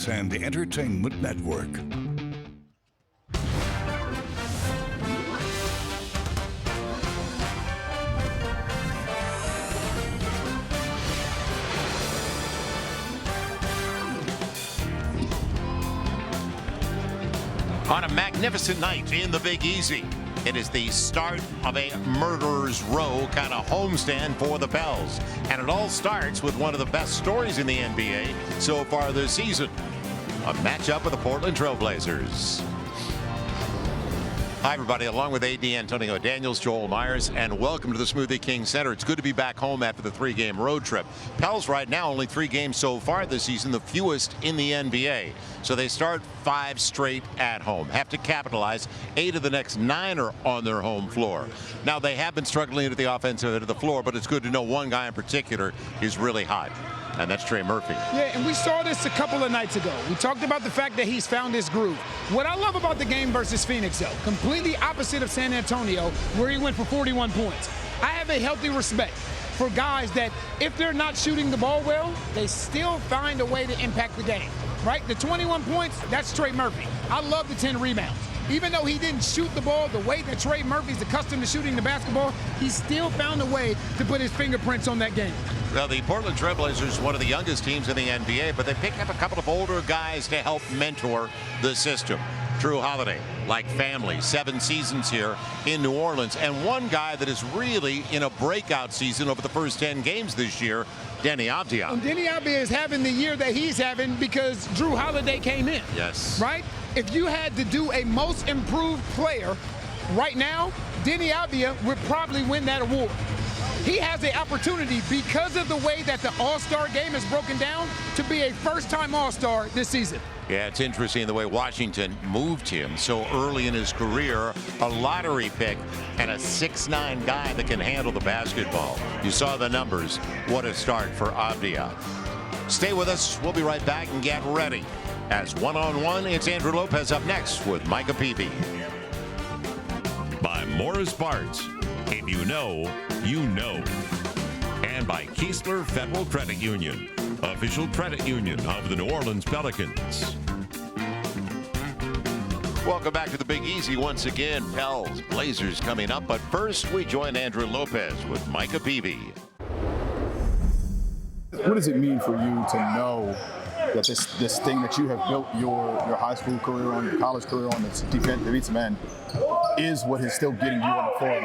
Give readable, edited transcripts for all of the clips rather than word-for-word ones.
Sports and Entertainment Network. On a magnificent night in the Big Easy, it is the start of a murderer's row kind of homestand for the Pels. And it all starts with one of the best stories in the NBA so far this season. A matchup with the Portland Trail Blazers. Hi, everybody. Along with AD Antonio Daniels, Joel Myers, and welcome to the Smoothie King Center. It's good to be back home after the three-game road trip. Pels right now only 3 games so far this season, the fewest in the NBA. So they start 5 straight at home. Have to capitalize. 8 of the next 9 are on their home floor. Now, they have been struggling at the offensive end of the floor, but it's good to know one guy in particular is really hot. And that's Trey Murphy. Yeah, and we saw this a couple of nights ago. We talked about the fact that he's found his groove. What I love about the game versus Phoenix, though, completely opposite of San Antonio, where he went for 41 points. I have a healthy respect for guys that, if they're not shooting the ball well, they still find a way to impact the game, right? The 21 points, that's Trey Murphy. I love the 10 rebounds. Even though he didn't shoot the ball the way that Trey Murphy's accustomed to shooting the basketball, he still found a way to put his fingerprints on that game. Well, the Portland Trail Blazers, one of the youngest teams in the NBA, but they picked up a couple of older guys to help mentor the system. Drew Holiday, like family, 7 seasons here in New Orleans, and one guy that is really in a breakout season over the first 10 games this year, Deni Avdija. And Deni Avdija is having the year that he's having because Drew Holiday came in. Yes. Right? If you had to do a most improved player right now, Deni Avdija would probably win that award. He has the opportunity, because of the way that the All-Star game is broken down, to be a first-time All-Star this season. Yeah, it's interesting the way Washington moved him so early in his career, a lottery pick and a 6'9" guy that can handle the basketball. You saw the numbers. What a start for Avdija. Stay with us. We'll be right back and get ready. As one-on-one, it's Andrew Lopez up next with Micah Peavy. By Morris Parts. If you know, you know. And by Keesler Federal Credit Union, official credit union of the New Orleans Pelicans. Welcome back to the Big Easy once again. Pels, Blazers coming up. But first, we join Andrew Lopez with Micah Peavy. What does it mean for you to know that this thing that you have built your high school career on, your college career on, this defensive end, is what is still getting you on the floor?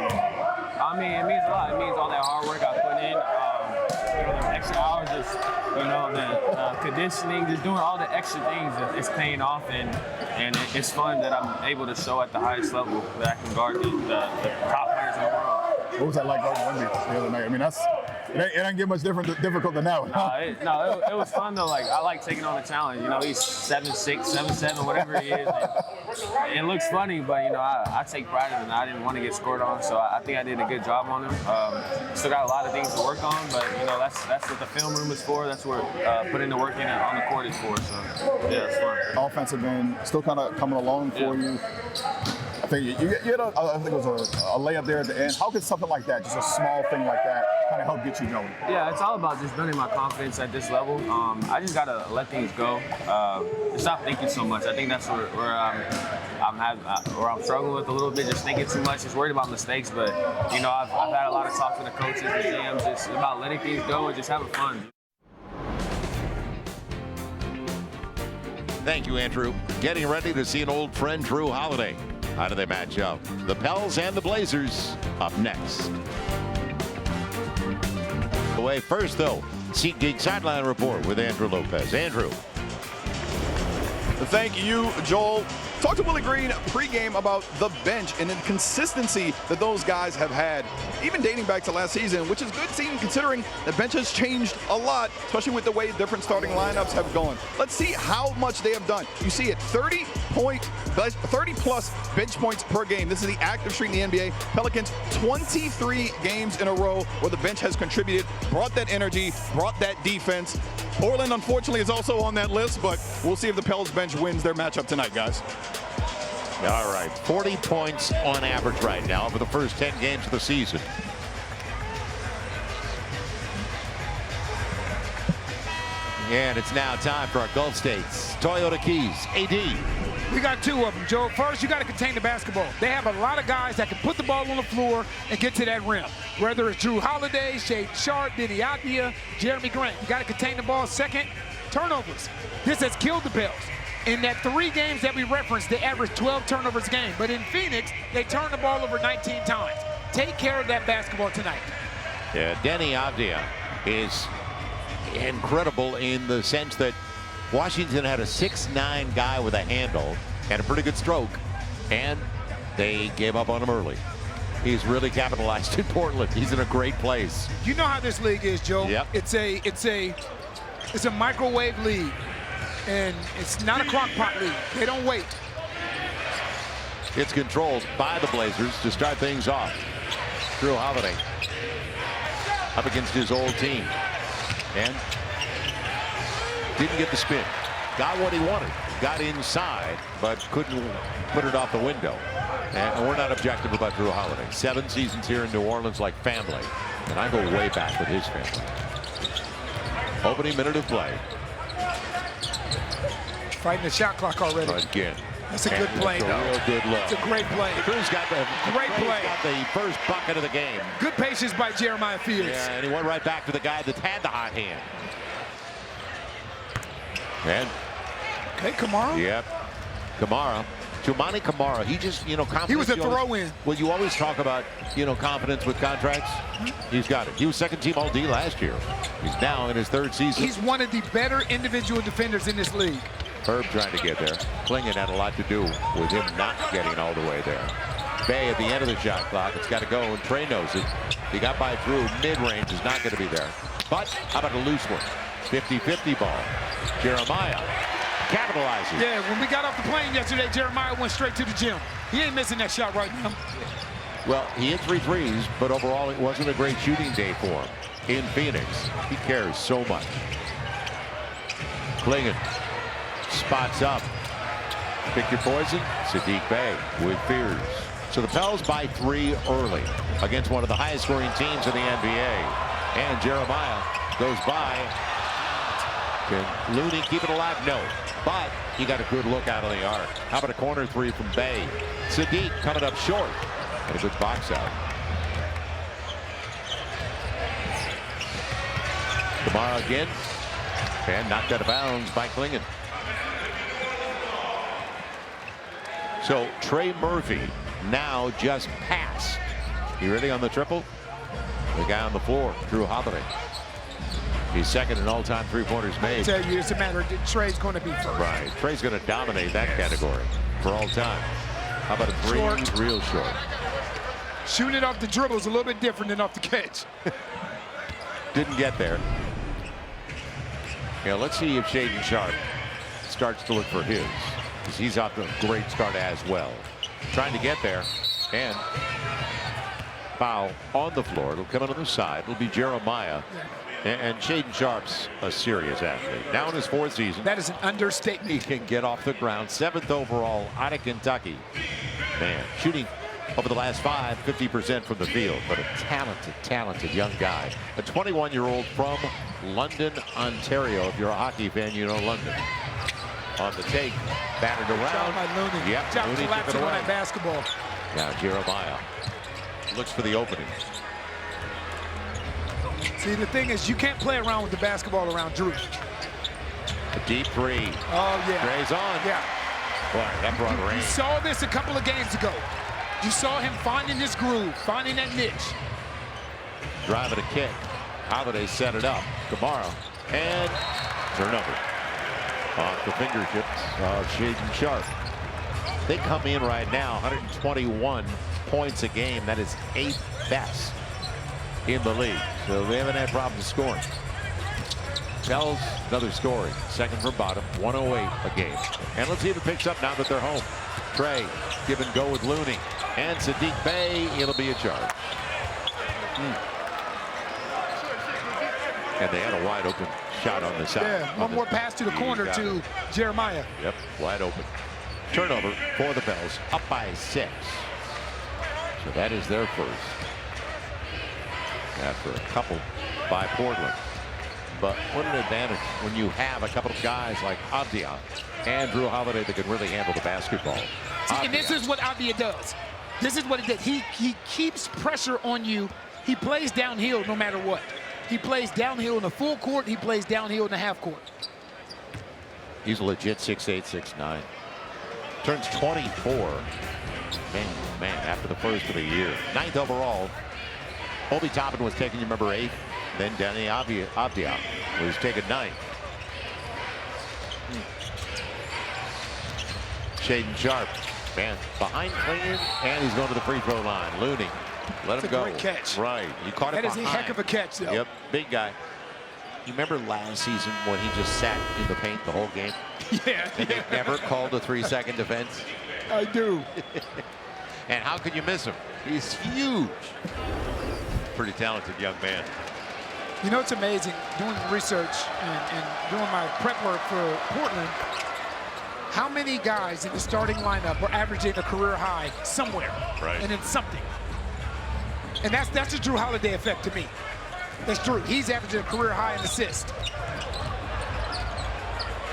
I mean, it means a lot. It means all that hard work I put in, the extra hours, just, the conditioning, just doing all the extra things. It's paying off, and it's fun that I'm able to show at the highest level that I can guard the top players in the world. What was that like guarding Wemby the other night? I mean, it doesn't get much difficult than that one. It was fun though. Like, I like taking on the challenge. He's 7'6", 7'7", whatever he is. And it looks funny, but I take pride in it. I didn't want to get scored on, so I think I did a good job on him. Still got a lot of things to work on, but that's what the film room is for. That's what putting the work in on the court is for. So yeah, it's fun. Offensive end still kind of coming along for you. I think you had I think it was a layup there at the end. How could something like that, just a small thing like that, kind of help get you going? Yeah, it's all about just building my confidence at this level. I just gotta let things go. Stop thinking so much. I think that's where I'm struggling with a little bit, just thinking too much, just worried about mistakes. But I've had a lot of talk with the coaches, the GMs, just about letting things go and just having fun. Thank you, Andrew. Getting ready to see an old friend, Drew Holiday. How do they match up? The Pels and the Blazers up next. Away first, though, SeatGeek Sideline Report with Andrew Lopez. Andrew. Thank you, Joel. Talked to Willie Green pregame about the bench and the consistency that those guys have had, even dating back to last season, which is good seeing considering the bench has changed a lot, especially with the way different starting lineups have gone. Let's see how much they have done. You see it, 30-plus bench points per game. This is the active streak in the NBA. Pelicans, 23 games in a row where the bench has contributed, brought that energy, brought that defense. Portland, unfortunately, is also on that list, but we'll see if the Pels bench wins their matchup tonight, guys. All right, 40 points on average right now for the first 10 games of the season. And it's now time for our Gulf States Toyota Keys. AD. We got two of them, Joe. First, you got to contain the basketball. They have a lot of guys that can put the ball on the floor and get to that rim. Whether it's Drew Holiday, Shade Sharp, Diddy Adia, Jeremy Grant. You got to contain the ball. Second, turnovers. This has killed the Pels. In that 3 games that we referenced, they averaged 12 turnovers a game. But in Phoenix, they turned the ball over 19 times. Take care of that basketball tonight. Yeah, Deni Avdija is incredible in the sense that Washington had a 6'9" guy with a handle and a pretty good stroke, and they gave up on him early. He's really capitalized in Portland. He's in a great place. You know how this league is, Joe. Yep. It's a microwave league, and it's not a crock pot league. They don't wait. It's controlled by the Blazers to start things off. Drew Holiday up against his old team, and didn't get the spin. Got what he wanted. Got inside, but couldn't put it off the window. And we're not objective about Drew Holiday. 7 seasons here in New Orleans like family. And I go way back with his family. Opening minute of play. Fighting the shot clock already. Again. That's a good play, though. though. Real good look. It's a great play. Drew's got the first bucket of the game. Good patience by Jeremiah Fields. Yeah, and he went right back to the guy that had the hot hand. And okay, Kamara. Yep, Kamara. Toumani Kamara. He just, confidence. He was a throw-in. Well, you always talk about, confidence with contracts. He's got it. He was second-team All-D last year. He's now in his 3rd season. He's one of the better individual defenders in this league. Herb trying to get there. Klingon had a lot to do with him not getting all the way there. Bay at the end of the shot clock. It's got to go, and Trey knows it. He got by Drew. Mid-range is not going to be there. But how about a loose one? 50-50 ball. Jeremiah capitalizes. Yeah, when we got off the plane yesterday, Jeremiah went straight to the gym. He ain't missing that shot right now. Well, he hit 3 threes, but overall it wasn't a great shooting day for him in Phoenix. He cares so much. Klingon spots up. Pick your poison. Sadiq Bey with fears. So the Pels by 3 early against one of the highest scoring teams in the NBA. And Jeremiah goes by. Can Looney keep it alive? No. But he got a good look out of the arc. How about a corner 3 from Bey? Sadiq coming up short. And a good box out. Kamara again. And knocked out of bounds by Klingon. So Trey Murphy now just passed. You ready on the triple? The guy on the floor, Drew Holiday. He's second in all-time three-pointers made. I tell you, it's a matter of Trey's going to be first. Right. Trey's going to dominate that category for all time. How about a 3? Short. Real short. Shooting it off the dribble is a little bit different than off the catch. Didn't get there. Yeah, let's see if Shaden Sharp starts to look for his, because he's off to a great start as well. Trying to get there, and foul on the floor. It'll come in on the side. It'll be Jeremiah. And Shaden Sharp's a serious athlete. Now in his 4th season. That is an understatement. He can get off the ground. 7th overall out of Kentucky. Man, shooting over the last 5, 50% from the field. But a talented young guy. A 21-year-old from London, Ontario. If you're a hockey fan, you know London. On the take, battered around. Job by Looney. Yep, Job Looney collapsing on that basketball. Now Jeremiah looks for the opening. See, the thing is, you can't play around with the basketball around Drew. A deep 3. Oh, yeah. Trey's on. Yeah. Boy, that brought rain. You saw this a couple of games ago. You saw him finding his groove, finding that niche. Driving a kick. Holiday set it up. Kamara. And turnover. Off the fingertips of Shaden Sharp. They come in right now, 121 points a game. That is 8th best in the league. So they haven't had problems scoring. Pels, another scoring. Second from bottom, 108 a game. And let's see if it picks up now that they're home. Trey, give and go with Looney. And Sadiq Bey, it'll be a charge. And they had a wide open shot on the side. Yeah, one more pass to the corner to Jeremiah. Yep, wide open. Turnover for the Pels, up by 6. So that is their first. After a couple by Portland. But what an advantage when you have a couple of guys like Avdia and Drew Holiday that can really handle the basketball. See, and this is what Avdia does. This is what he does. He keeps pressure on you. He plays downhill no matter what. He plays downhill in the full court. He plays downhill in the half court. He's a legit 6'8", 6'9". Turns 24. Man, after the first of the year. 9th overall. Obi Toppin was taken, you remember, 8th. Then Danny Avdia was taken 9th. Shaden Sharp, man, behind Clingan, and he's going to the free throw line. Looney, let him go. Great catch. Right, he caught it behind. That is a heck of a catch, though. Yep, big guy. You remember last season when he just sat in the paint the whole game? Yeah. And they never called a 3-second defense? I do. And how could you miss him? He's huge. Pretty talented young man. You know, it's amazing doing research and doing my prep work for Portland. How many guys in the starting lineup are averaging a career high somewhere? Right. And it's something. And that's the Drew Holiday effect to me. That's Drew. He's averaging a career high in assists.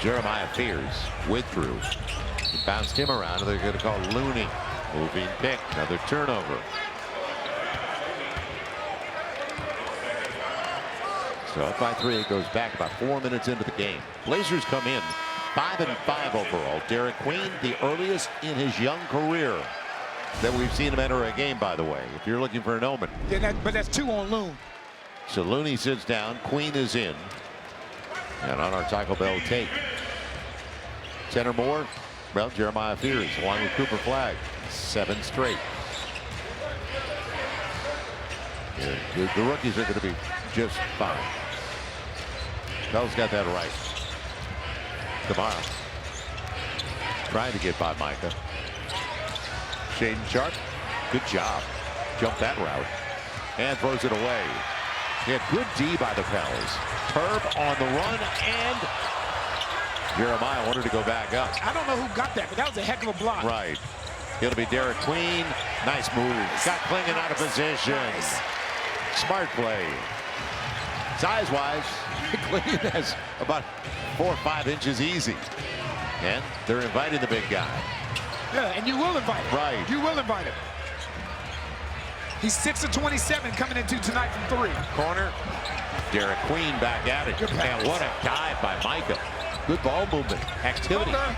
Jeremiah Fears with Drew. He bounced him around, and they're going to call Looney. Moving pick, another turnover. So up by 3, it goes back about 4 minutes into the game. Blazers come in 5-5 overall. Derek Queen, the earliest in his young career that we've seen him enter a game, by the way, if you're looking for an omen. Yeah, but that's 2 on Loon. So Looney sits down, Queen is in. And on our Taco Bell tape. Center Moore, well, Jeremiah Fears along with Cooper Flagg. 7 straight. Yeah, the rookies are going to be just fine. Bell's got that right. Tomorrow. Trying to get by Micah. Shaden Sharp. Good job. Jumped that route. And throws it away. Yeah, good D by the Pels. Herb on the run, and Jeremiah wanted to go back up. I don't know who got that, but that was a heck of a block. Right. It'll be Derek Queen. Nice move. Got Clingan out of position. Nice. Smart play. Size-wise, Clingan has about 4 or 5 inches easy. And they're inviting the big guy. Yeah, and you will invite him. Right. You will invite him. He's 6 of 27 coming into tonight from 3. Corner. Derek Queen back at it. And what a dive by Micah. Good ball movement. Activity. Okay.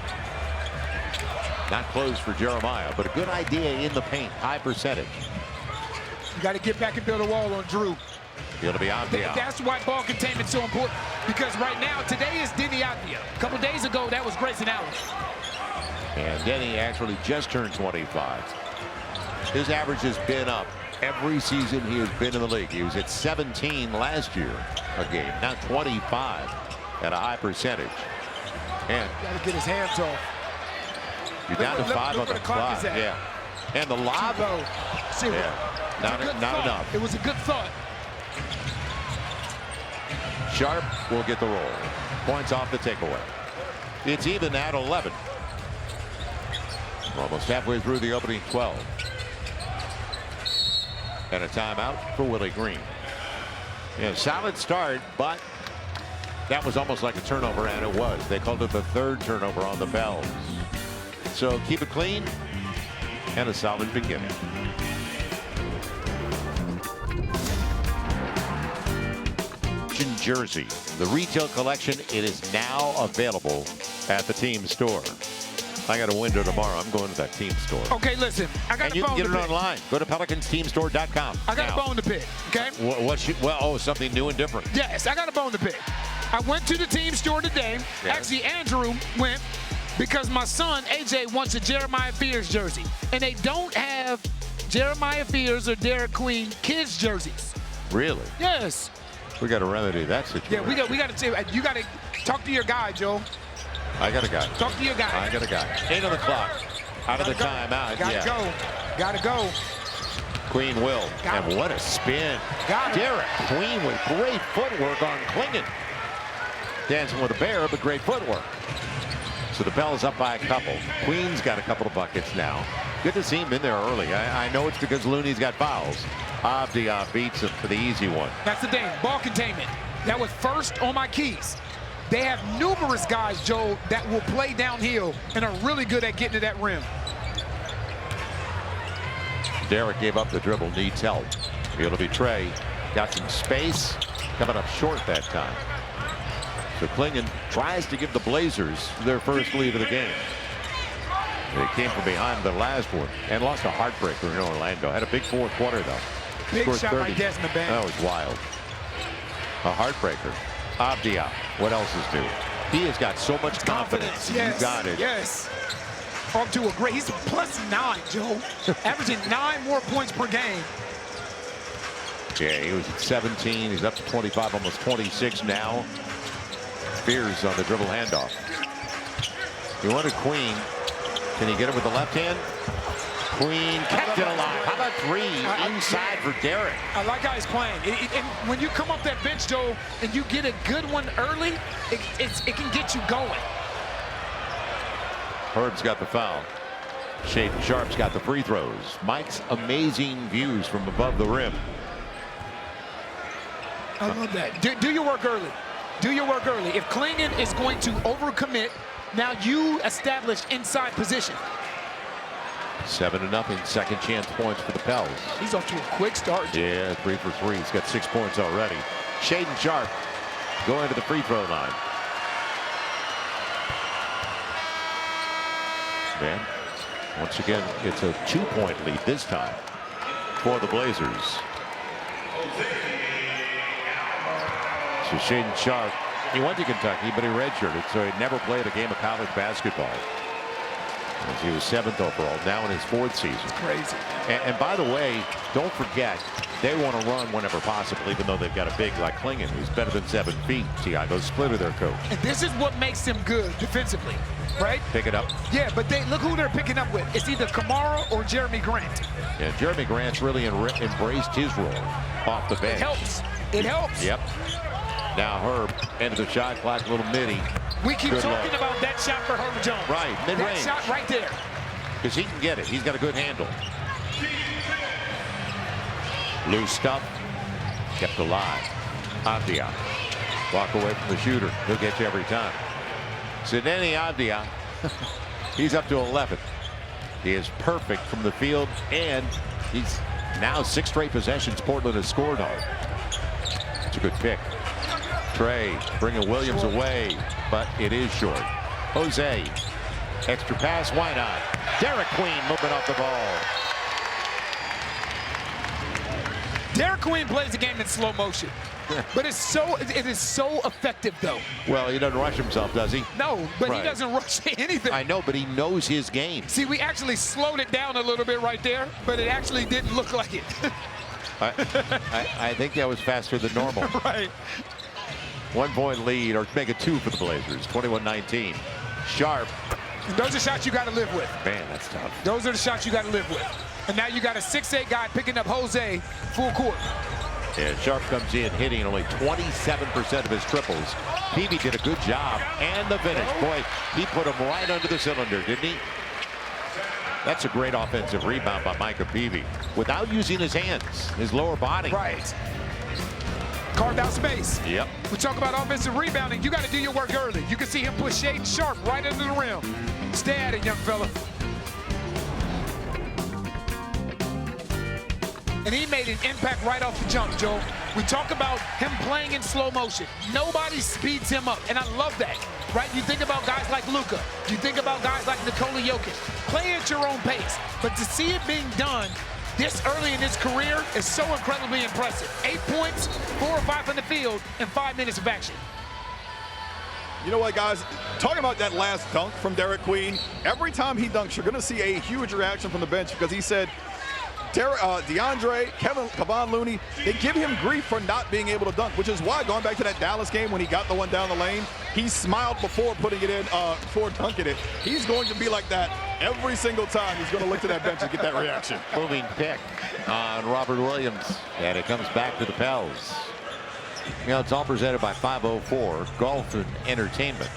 Not close for Jeremiah, but a good idea in the paint. High percentage. You got to get back and build a wall on Drew. It'll be Avdia. That's why ball containment's so important. Because right now, today is Denny Avdia. A couple days ago, that was Grayson Allen. And Denny actually just turned 25. His average has been up every season he has been in the league. He was at 17 last year a game. Now 25 at a high percentage. And got to get his hands off. you're down to 5 on the clock. Yeah. And the lob. Yeah. Not enough. It was a good thought. Sharp will get the roll. Points off the takeaway. It's even at 11. We're almost halfway through the opening 12. And a timeout for Willie Green. Yeah, solid start, but that was almost like a turnover, and it was. They called it the 3rd turnover on the Pels. So keep it clean and a solid beginning. Jersey. The retail collection, it is now available at the team store. I got a window tomorrow. I'm going to that team store. Okay, listen. I got a bone to pick. And you can get it online. Go to PelicansTeamStore.com. I got a bone to pick, okay? Something new and different. Yes, I got a bone to pick. I went to the team store today. Yes. Actually, Andrew went because my son, AJ, wants a Jeremiah Fears jersey. And they don't have Jeremiah Fears or Derek Queen kids jerseys. Really? Yes. We got to remedy that situation. Yeah, we got to. You got to talk to your guy, Joe. I got a guy. Talk to your guy. I got a guy. 8 on the clock. Out of the timeout. Gotta go. Gotta go. Queen will. And what a spin. Derek Queen with great footwork on Clingan. Dancing with a bear, but great footwork. So the Pels up by a couple. Queen's got a couple of buckets now. Good to see him in there early. I know it's because Looney's got fouls. Avdia beats him for the easy one. That's the thing. Ball containment. That was first on my keys. They have numerous guys, Joe, that will play downhill and are really good at getting to that rim. Derek gave up the dribble, needs help. It'll be Trey. Got some space, coming up short that time. So Klingon tries to give the Blazers their first lead of the game. They came from behind the last one and lost a heartbreaker in Orlando. Had a big fourth quarter, though. Big Scored shot 30. by Desmond Bain. That was wild. A heartbreaker. Avdia, what else is new? He has got so much confidence. Yes, You got it. Yes. Off to a great, he's +9, Joe. Averaging 9 more points per game. Yeah, he was at 17. He's up to 25, almost 26 now. Spears on the dribble handoff. He wanted Queen. Can he get it with the left hand? Queen kept it alive. How about three inside for Derek? I like how he's playing. And when you come off that bench, Joe, and you get a good one early, it can get you going. Herb's got the foul. Shaden Sharp's got the free throws. Mike's amazing views from above the rim. I love that. Do your work early. Do your work early. If Klingon is going to overcommit, now you establish inside position. 7-0, second chance points for the Pels. He's off to a quick start. Yeah, 3 for 3. He's got 6 points already. Shaden Sharp going to the free throw line. Man, once again, it's a 2-point lead this time for the Blazers. So Shaden Sharp, he went to Kentucky, but he redshirted, so he never played a game of college basketball. As he was 7th overall, now in his 4th season. Crazy. And by the way, don't forget, they want to run whenever possible, even though they've got a big like Klingon, who's better than 7 feet. Tiago Splitter, their coach. And this is what makes them good defensively, right? Pick it up. Yeah, but look who they're picking up with. It's either Kamara or Jeremy Grant. Yeah, Jeremy Grant's really embraced his role off the bench. It helps. It helps. Yep. Now Herb, end of the shot clock, little midi. We keep Good talking luck. about that shot for Herbert Jones. Right, mid-range. That shot right there. Because he can get it. He's got a good handle. Loose stuff. Kept alive. Avdia. Walk away from the shooter. He'll get you every time. Sidney Avdia. He's up to 11. He is perfect from the field, and he's now 6 straight possessions Portland has scored on. It's a good pick. Trey bringing Williams away, but it is short. Jose, extra pass, why not? Derek Queen moving off the ball. Derek Queen plays the game in slow motion, but it is so effective though. Well, he doesn't rush himself, does he? No, but Right. he doesn't rush anything. I know, but he knows his game. See, we actually slowed it down a little bit right there, but it actually didn't look like it. I think that was faster than normal. Right. 1 point lead, or make it 2 for the Blazers. 21-19. Sharp. And those are shots you got to live with. Man, that's tough. Those are the shots you got to live with. And now you got a 6'8" guy picking up Jose full court. Yeah, Sharp comes in hitting only 27% of his triples. Peavy did a good job, and the finish. Boy, he put him right under the cylinder, didn't he? That's a great offensive rebound by Micah Peavy without using his hands, his lower body. Right. Carved out space. Yep. We talk about offensive rebounding. You got to do your work early. You can see him push Shaden Sharp right under the rim. Stay at it, young fella. And he made an impact right off the jump, Joe. We talk about him playing in slow motion. Nobody speeds him up, and I love that, right? You think about guys like Luka. You think about guys like Nikola Jokic. Play at your own pace, but to see it being done this early in his career is so incredibly impressive. 8 points, 4 or 5 from the field, and 5 minutes of action. You know what, guys? Talking about that last dunk from Derek Queen, every time he dunks, you're going to see a huge reaction from the bench because he said, DeAndre, Kevon Looney, they give him grief for not being able to dunk, which is why, going back to that Dallas game when he got the one down the lane, he smiled before putting it in, before dunking it. He's going to be like that every single time. He's going to look to that bench and get that reaction. Moving pick on Robert Williams, and it comes back to the Pels. You know, it's all presented by 504 Golf and Entertainment.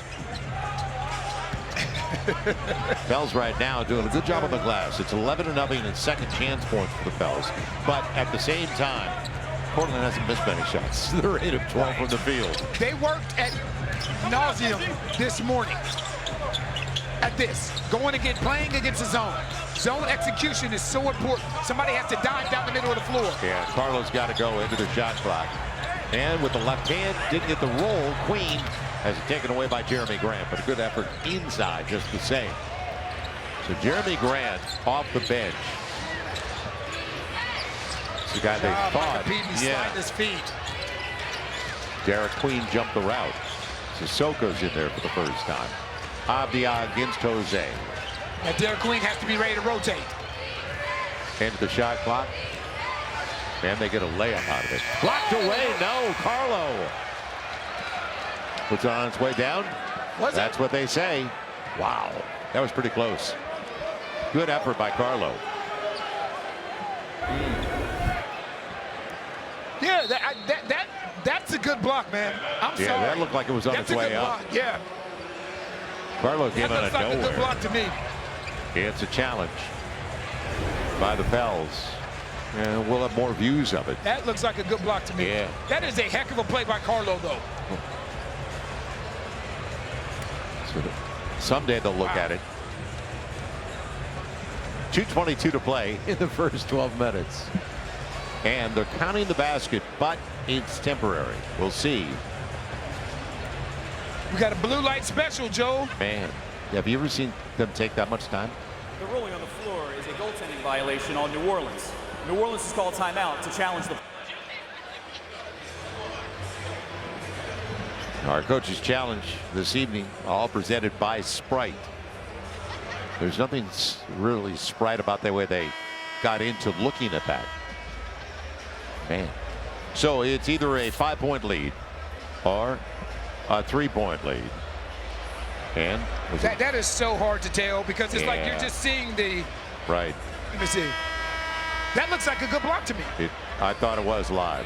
Pels right now doing a good job on the glass. It's 11-0 and second chance points for the Pels. But at the same time, Portland hasn't missed many shots. They're 8 of 12 from the field. They worked at nauseum this morning at this, playing against the zone. Zone execution is so important. Somebody has to dive down the middle of the floor. Yeah, Carlo's got to go into the shot clock. And with the left hand, didn't get the roll. Queen has it taken away by Jeremy Grant, but a good effort inside just the same. So Jeremy Grant off the bench. It's the guy they thought. Slide his feet. Derek Queen jumped the route. Sissoko's in there for the first time. Abdia against Jose. Now Derek Queen has to be ready to rotate. Into the shot clock. And they get a layup out of it. Blocked away. No, Carlo. Puts it on its way down. That's what they say. Wow. That was pretty close. Good effort by Carlo. Yeah, that's a good block, man. I'm sorry. Yeah, that looked like it was on its way up. Block. Yeah. Carlo came out of nowhere. That looks like a good block to me. It's a challenge by the Pels. And we'll have more views of it. That looks like a good block to me. Yeah. That is a heck of a play by Carlo, though. So someday they'll look at it. 2:22 to play in the first 12 minutes. And they're counting the basket, but it's temporary. We'll see. We got a blue light special, Joe. Man, have you ever seen them take that much time? The ruling on the floor is a goaltending violation on New Orleans. New Orleans has called timeout to challenge the. Our coach's challenge this evening, all presented by Sprite. There's nothing really Sprite about the way they got into looking at that. Man. So it's either a 5-point lead or a 3-point lead. And that is so hard to tell because it's like you're just seeing the. Right. Let me see. That looks like a good block to me. I thought it was live.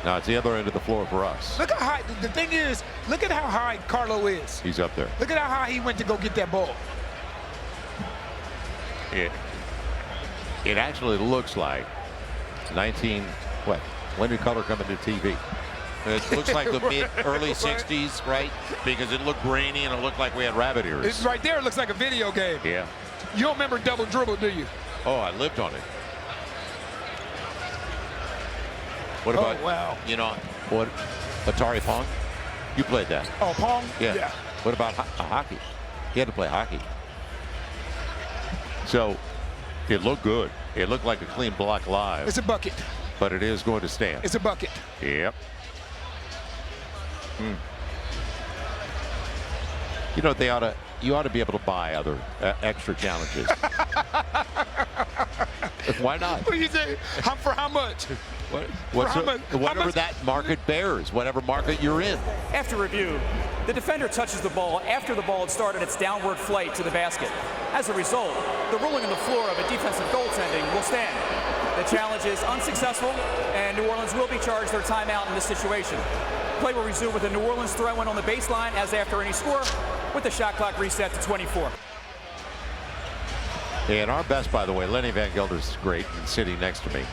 Now it's the other end of the floor for us. Look how high. The thing is, look at how high Carlo is. He's up there. Look at how high he went to go get that ball. It actually looks like 19. What? When did color come into TV? It looks like the early 60s, right? Because it looked grainy and it looked like we had rabbit ears. It's right there. It looks like a video game. Yeah. You don't remember double dribble, do you? Oh, I lived on it. What about, you know, what, Atari Pong? You played that. Oh, Pong? Yeah. What about hockey? He had to play hockey. So it looked good. It looked like a clean block live. It's a bucket. But it is going to stand. It's a bucket. Yep. You know, you ought to be able to buy other extra challenges. Why not? What do you say? For how much? Whatever that market bears, whatever market you're in. After review, the defender touches the ball after the ball had started its downward flight to the basket. As a result, the ruling on the floor of a defensive goaltending will stand. The challenge is unsuccessful, and New Orleans will be charged their timeout in this situation. Play will resume with a New Orleans throw-in on the baseline as after any score, with the shot clock reset to 24. And our best, by the way, Lenny Van Gelder's great and sitting next to me.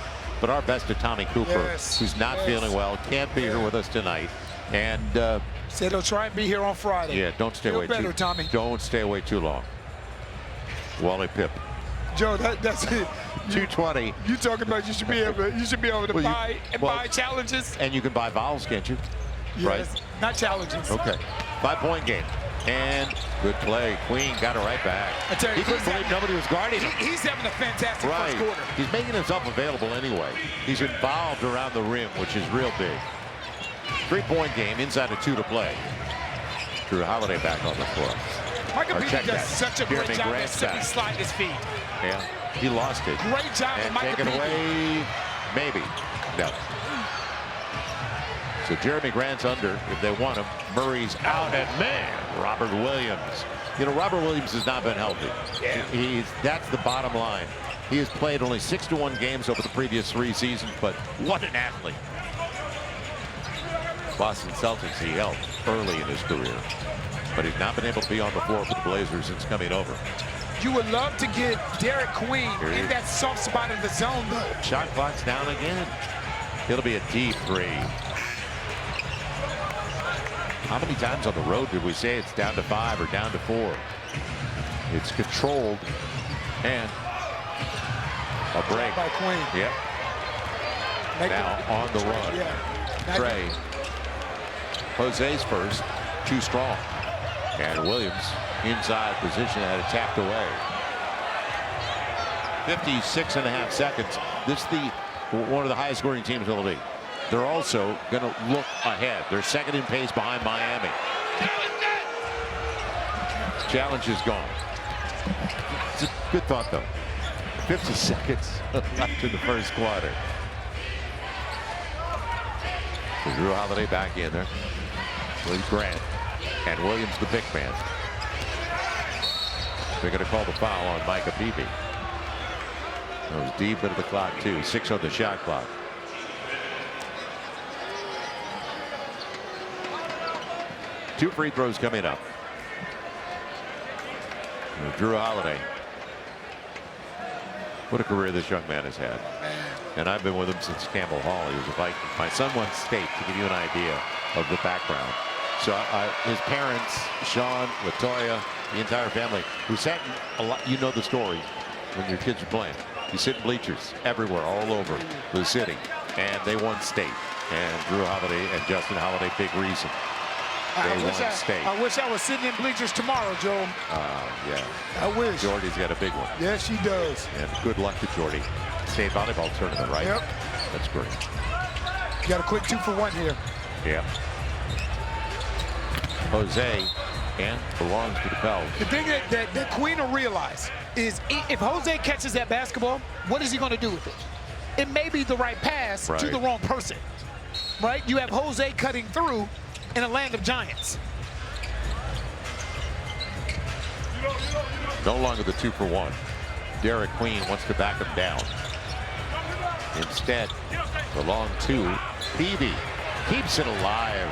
But our best to Tommy Cooper, who's not feeling well, can't be here with us tonight. And said he'll try and be here on Friday. Yeah, don't stay away better, Tommy. Don't stay away too long. Wally Pipp. Joe, that's it. 220. You talking about you should be able to buy challenges. And you can buy vowels, can't you? Yes, right. Not challenges. Okay. 5-point game. And good play. Queen got it right back. I tell you, he couldn't believe nobody was guarding him. He's having a fantastic first quarter. He's making himself available anyway. He's involved around the rim, which is real big. 3-point game, inside of 2 to play. Drew Holiday back on the floor. Michael Peter does such a great job at simply sliding his feet. Yeah, he lost it. Great job, and Michael taken away, maybe. No. So Jeremy Grant's under if they want him. Murray's out, and man, Robert Williams. You know, Robert Williams has not been healthy. Yeah. That's the bottom line. He has played only 61 games over the previous 3 seasons, but what an athlete. Boston Celtics he helped early in his career, but he's not been able to be on the floor for the Blazers since coming over. You would love to get Derek Queen in that soft spot in the zone, though. Shot clock's down again. It'll be a deep three. How many times on the road did we say it's down to 5 or down to 4? It's controlled and a break. By Queen. Yep. Now on the run. Yeah. Trey. Jose's first. Too strong. And Williams inside position had it tapped away. 56.5 seconds. This is one of the highest scoring teams in the league. They're also going to look ahead. They're second in pace behind Miami. Challenge is gone. It's a good thought, though. 50 seconds left in the first quarter. So Drew Holiday back in there. Willie Grant and Williams the big man. They're going to call the foul on Micah Peavy. That was deep into the clock, too. 6 on the shot clock. Two free throws coming up. Drew Holiday. What a career this young man has had. And I've been with him since Campbell Hall. He was a Viking. My son won state, to give you an idea of the background. So his parents, Sean, Latoya, the entire family, who sat in a lot, you know the story when your kids are playing. You sit in bleachers everywhere, all over the city. And they won state. And Drew Holiday and Justin Holiday, big reason. I wish I was sitting in bleachers tomorrow, Joe. Yeah. I wish. Jordy's got a big one. Yes, she does. And good luck to Jordy. State volleyball tournament, right? Yep. That's great. You got a quick 2 for 1 here. Yeah. Jose and belongs to the Pels. The thing that Queen will realize is if Jose catches that basketball, what is he going to do with it? It may be the right pass to the wrong person, right? You have Jose cutting through in a land of giants. No longer the 2 for 1. Derek Queen wants to back him down. Instead, the long 2. Peavy keeps it alive.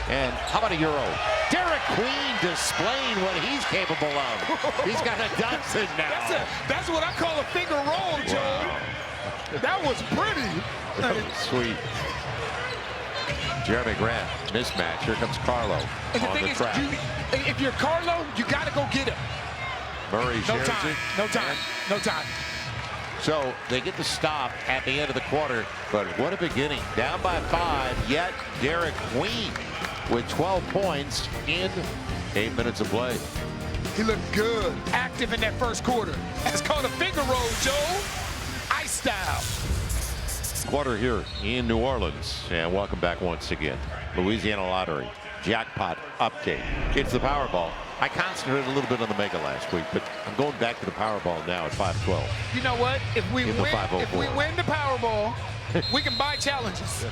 And how about a Euro? Derek Queen displaying what he's capable of. He's got a dozen now. That's what I call a finger roll, Joe. Wow. That was pretty. That was sweet. Jeremy Grant, mismatch. Here comes Carlo on the track. If you're Carlo, you got to go get him. Murray shares it. No time. No time. So they get the stop at the end of the quarter, but what a beginning. Down by 5, yet Derek Queen with 12 points in 8 minutes of play. He looked good, active in that first quarter. It's called a finger roll, Joe. Ice style. Quarter here in New Orleans, and welcome back once again. Louisiana Lottery jackpot update. It's the Powerball. I concentrated a little bit on the Mega last week, but I'm going back to the Powerball now at 512. You know what? If we win the Powerball, we can buy challenges.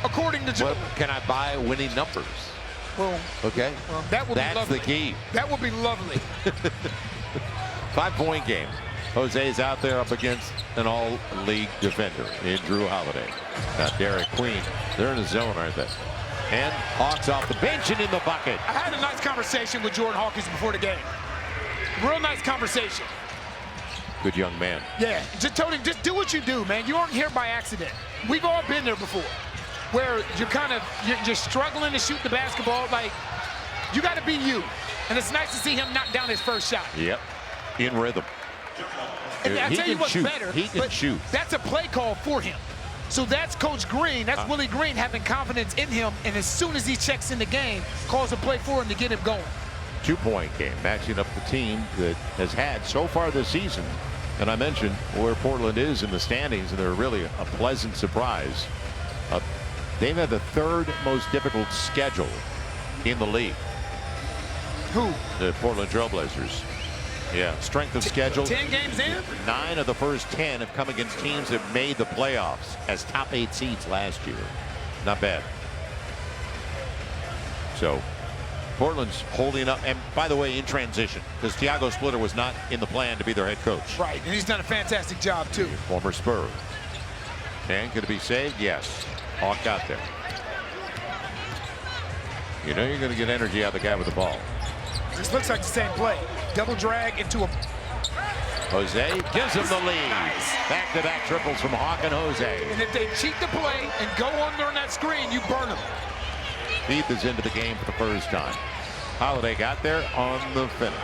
According to Joe. Well, can I buy winning numbers? Well, okay. Well, that would be lovely. That's the key. That would be lovely. 5-point game. Jose's out there up against an all-league defender in Drew Holiday. Now Derek Queen. They're in the zone, aren't they? And Hawks off the bench and in the bucket. I had a nice conversation with Jordan Hawkins before the game. Real nice conversation. Good young man. Yeah, just told him, just do what you do, man. You aren't here by accident. We've all been there before, where you're struggling to shoot the basketball. Like, you got to be you. And it's nice to see him knock down his first shot. Yep, in rhythm. And I tell you what's better. He can shoot. That's a play call for him. So that's Coach Green, that's Willie Green having confidence in him, and as soon as he checks in the game, calls a play for him to get him going. 2-point game, matching up the team that has had so far this season. And I mentioned where Portland is in the standings, and they're really a pleasant surprise. They've had the 3rd most difficult schedule in the league. Who? The Portland Trailblazers. Yeah, strength of schedule. 10 games in? 9 of the first 10 have come against teams that made the playoffs as top 8 seeds last year. Not bad. So Portland's holding up. And by the way, in transition, because Thiago Splitter was not in the plan to be their head coach. Right, and he's done a fantastic job too. Former Spur. And could it be saved? Yes. Hawk got there. You know you're going to get energy out of the guy with the ball. This looks like the same play. Double drag into a Jose gives him the lead. Nice. Back-to-back triples from Hawk and Jose. And if they cheat the play and go under on that screen, you burn them. Heath is into the game for the first time. Holiday got there on the finish.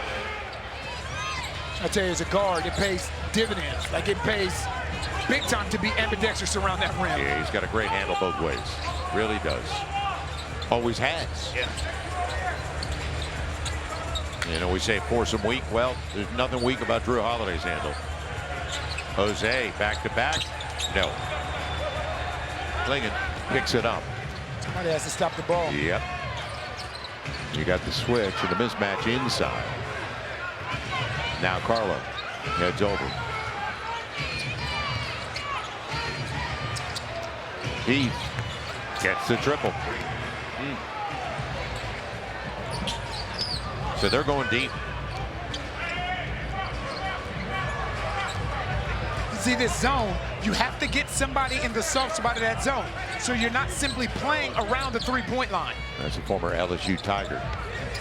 I tell you, as a guard, it pays dividends. Like, it pays big time to be ambidextrous around that rim. Yeah, he's got a great handle both ways. Really does. Always has. Yeah. You know, we say force him weak. Well, there's nothing weak about Drew Holiday's handle. Jose back-to-back. No. Klingon picks it up. Somebody has to stop the ball. Yep. You got the switch and the mismatch inside. Now Carlo heads over. He gets the triple. So they're going deep. See this zone, you have to get somebody in the soft spot of that zone. So you're not simply playing around the three-point line. That's a former LSU Tiger.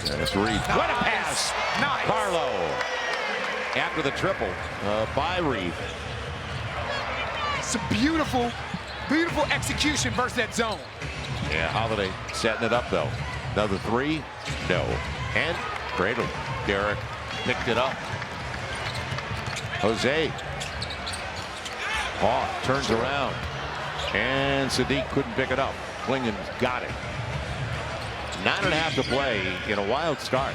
That's Reed. Nice. What a pass! Nice. Carlo after the triple by Reed. It's a beautiful, beautiful execution versus that zone. Yeah, Holiday setting it up though. Another three, no. And Cradle. Derek picked it up. Jose. Hawk turns around. And Sadiq couldn't pick it up. Klingon's got it. 9.5 to play in a wild start.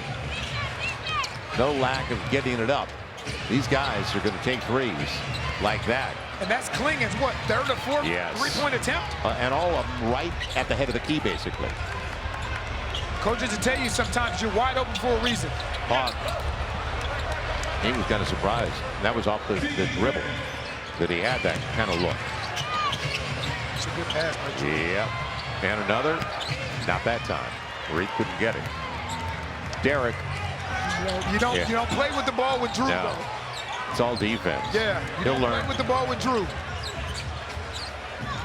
No lack of getting it up. These guys are going to take threes like that. And that's Klingon's, what, third or fourth three-point attempt? And all of them right at the head of the key, basically. Coaches will tell you sometimes you're wide open for a reason. Hawk. He was kind of surprised. That was off the dribble that he had that kind of look. It's a good pass, Mike. Yep. And another. Not that time. Reed couldn't get it. Derek. You don't play with the ball with Drew. No. It's all defense. Yeah. He'll learn. Play with the ball with Drew.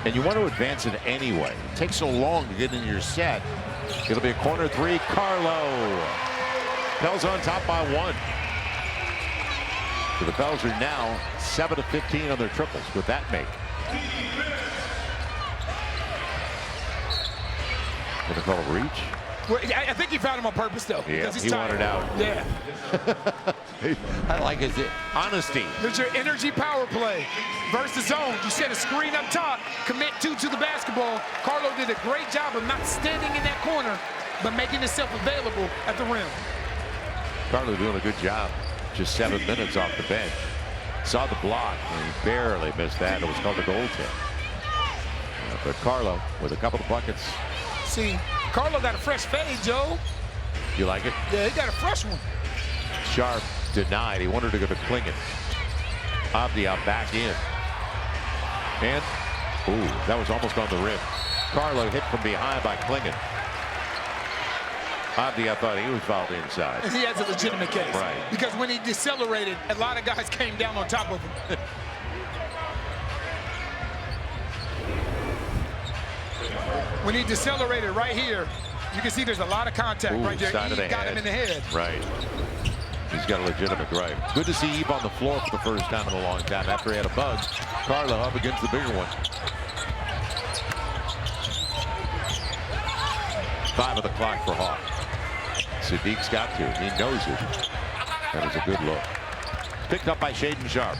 And you want to advance it anyway. It takes so long to get into your set. It'll be a corner three. Carlo. Pels on top by 1. So the Pels are now 7 of 15 on their triples. With that make. Gonna call a reach. Well, I think he found him on purpose, though. Yeah, he's he tired. wanted out. Yeah. I like his honesty. There's your energy power play versus zone. You set a screen up top, commit 2 to the basketball. Carlo did a great job of not standing in that corner, but making himself available at the rim. Carlo doing a good job. Just 7 minutes off the bench. Saw the block, and he barely missed that. It was called a goaltend. But Carlo with a couple of buckets. See, Carlo got a fresh fade, Joe. You like it? Yeah, he got a fresh one. Sharp denied. He wanted to go to Klingon. Abdia back in. And, ooh, that was almost on the rim. Carlo hit from behind by Klingon. Abdia thought he was fouled inside. And he has a legitimate case. Right. Because when he decelerated, a lot of guys came down on top of him. When he decelerated right here, you can see there's a lot of contact right there. Side of the got head. him in the head. Right. He's got a legitimate right. Good to see Eve on the floor for the first time in a long time after he had a bug. Carlo up against the bigger one. 5 of the clock for Hawk. Sadiq's got to. He knows it. That is a good look. Picked up by Shaden Sharp.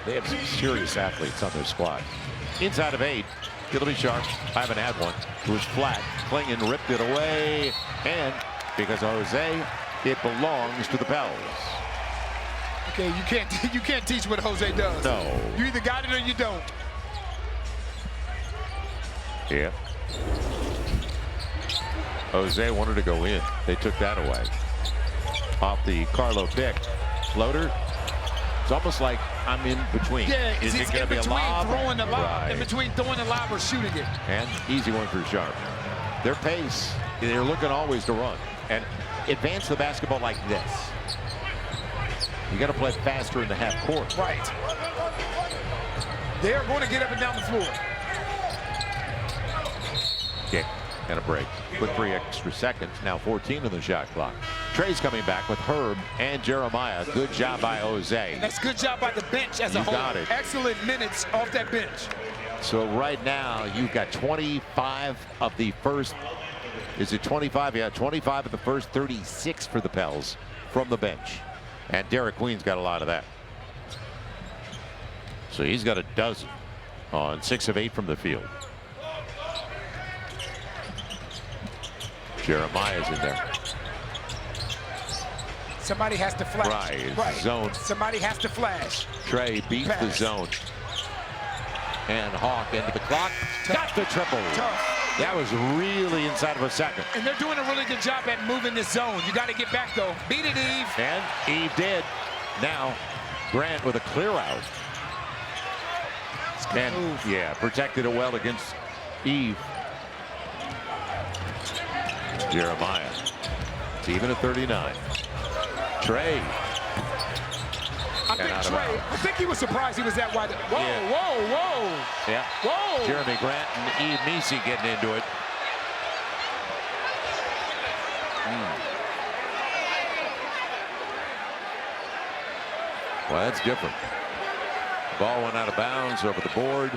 They have some serious athletes on their squad. Inside of 8. It'll be Sharp. I haven't had one. It was flat. Klingon ripped it away. And because of Jose, it belongs to the Pels. Okay, you can't teach what Jose does. No. You either got it or you don't. Yeah. Jose wanted to go in. They took that away. Off the Carlo pick. Floater. It's almost like I'm in between. Yeah, is it going to be a lob? Throwing the lob, right. in between throwing the lob or shooting it. And easy one for Sharp. Their pace, they're looking always to run. And advance the basketball like this. You got to play faster in the half court. Right. They are going to get up and down the floor. Kick and a break. Quick 3 extra seconds. Now 14 on the shot clock. Trey's coming back with Herb and Jeremiah. Good job by Jose. That's good job by the bench as a whole. Got it. Excellent minutes off that bench. So right now you've got 25 of the first. Is it 25? Yeah, 25 of the first 36 for the Pels from the bench. And Derek Queen's got a lot of that. So he's got a dozen on 6 of 8 from the field. Jeremiah's in there. Somebody has to flash. Right. Zone. Somebody has to flash. Trey beats the zone. And Hawk into the clock. Got the triple. Tough. That was really inside of a second. And they're doing a really good job at moving this zone. You got to get back, though. Beat it, Eve. And Eve did. Now, Grant with a clear out. And, yeah, protected it well against Eve. Jeremiah. It's even at 39. Trey. I think he was surprised he was that wide. Whoa, Yeah. whoa, whoa. Yeah. Whoa. Jeremy Grant and Eve Meesey getting into it. Well, that's different. Ball went out of bounds over the board.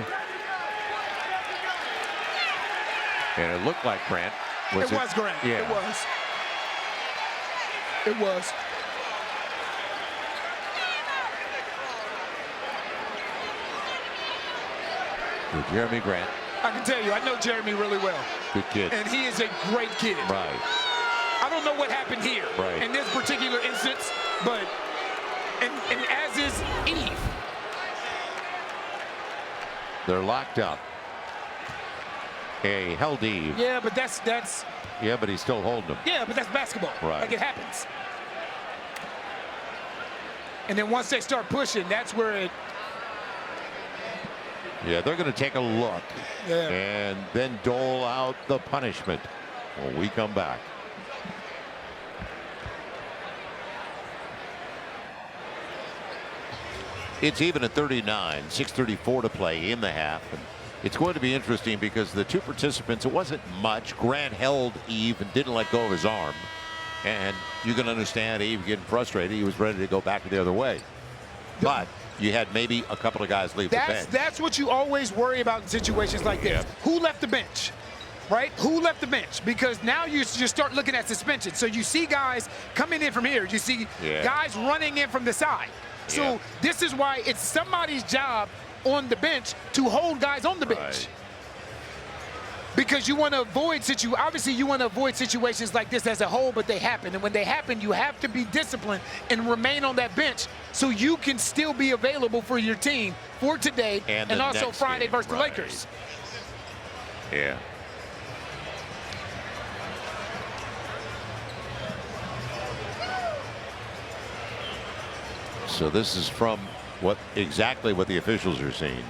And it looked like Grant. It was Grant. Yeah. It was. It was. With Jeremy Grant. I can tell you, I know Jeremy really well. Good kid. And he is a great kid. Right. I don't know what happened here in this particular instance, but and as is Eve. They're locked up. He held Eve. Yeah, but that's Yeah, but he's still holding him. yeah, but that's basketball. Right. Like it happens. And then once they start pushing, that's where it. Yeah, they're going to take a look and then dole out the punishment when we come back. It's even at 39, 6:34 to play in the half. And it's going to be interesting because the two participants, it wasn't much. Grant held Eve and didn't let go of his arm. And you can understand Eve getting frustrated. He was ready to go back the other way. But you had maybe a couple of guys leave the bench. That's what you always worry about in situations like this. Who left the bench? Right? Who left the bench? Because now you just start looking at suspension. So you see guys coming in from here. You see guys running in from the side. So this is why it's somebody's job on the bench to hold guys on the bench. Right. Because you want to avoid obviously you want to avoid situations like this as a whole, but they happen. And when they happen, you have to be disciplined and remain on that bench so you can still be available for your team for today and also Friday versus the Lakers. Yeah. So this is from exactly what the officials are saying.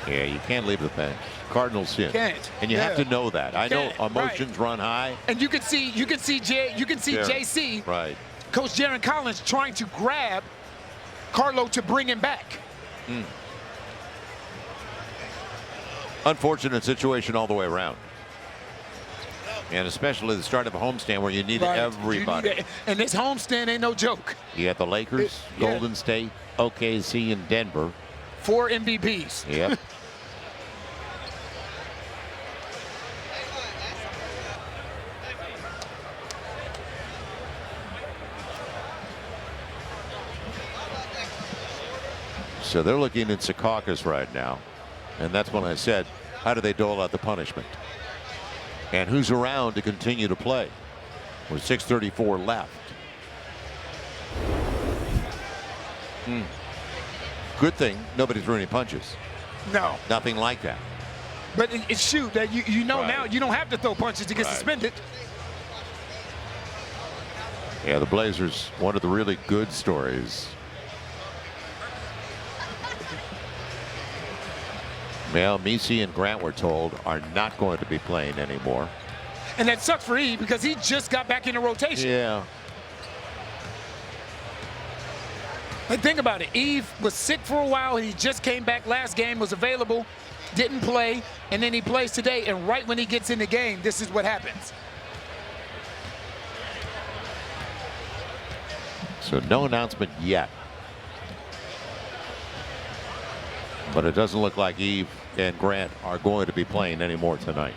Yeah, you can't leave the bench. Cardinals in. Can't. And you have to know that. I know emotions run high. And you can see JC, right. Coach Jaron Collins trying to grab Carlo to bring him back. Unfortunate situation all the way around. And especially the start of a homestand where you need everybody. And this homestand ain't no joke. You got the Lakers, Golden State, OKC, and Denver. 4 MVPs. Yep. So they're looking at Secaucus right now. And that's when I said, how do they dole out the punishment? And who's around to continue to play? With 6:34 left. Good thing nobody threw any punches. No. Nothing like that. But shoot, that you know now you don't have to throw punches to get suspended. Yeah, the Blazers, one of the really good stories. Well, Meesey and Grant, we're told, are not going to be playing anymore. And that sucks for Eve because he just got back in the rotation. Yeah. And think about it. Eve was sick for a while. He just came back last game, was available, didn't play, and then he plays today. And right when he gets in the game, this is what happens. So no announcement yet. But it doesn't look like Eve and Grant are going to be playing anymore tonight.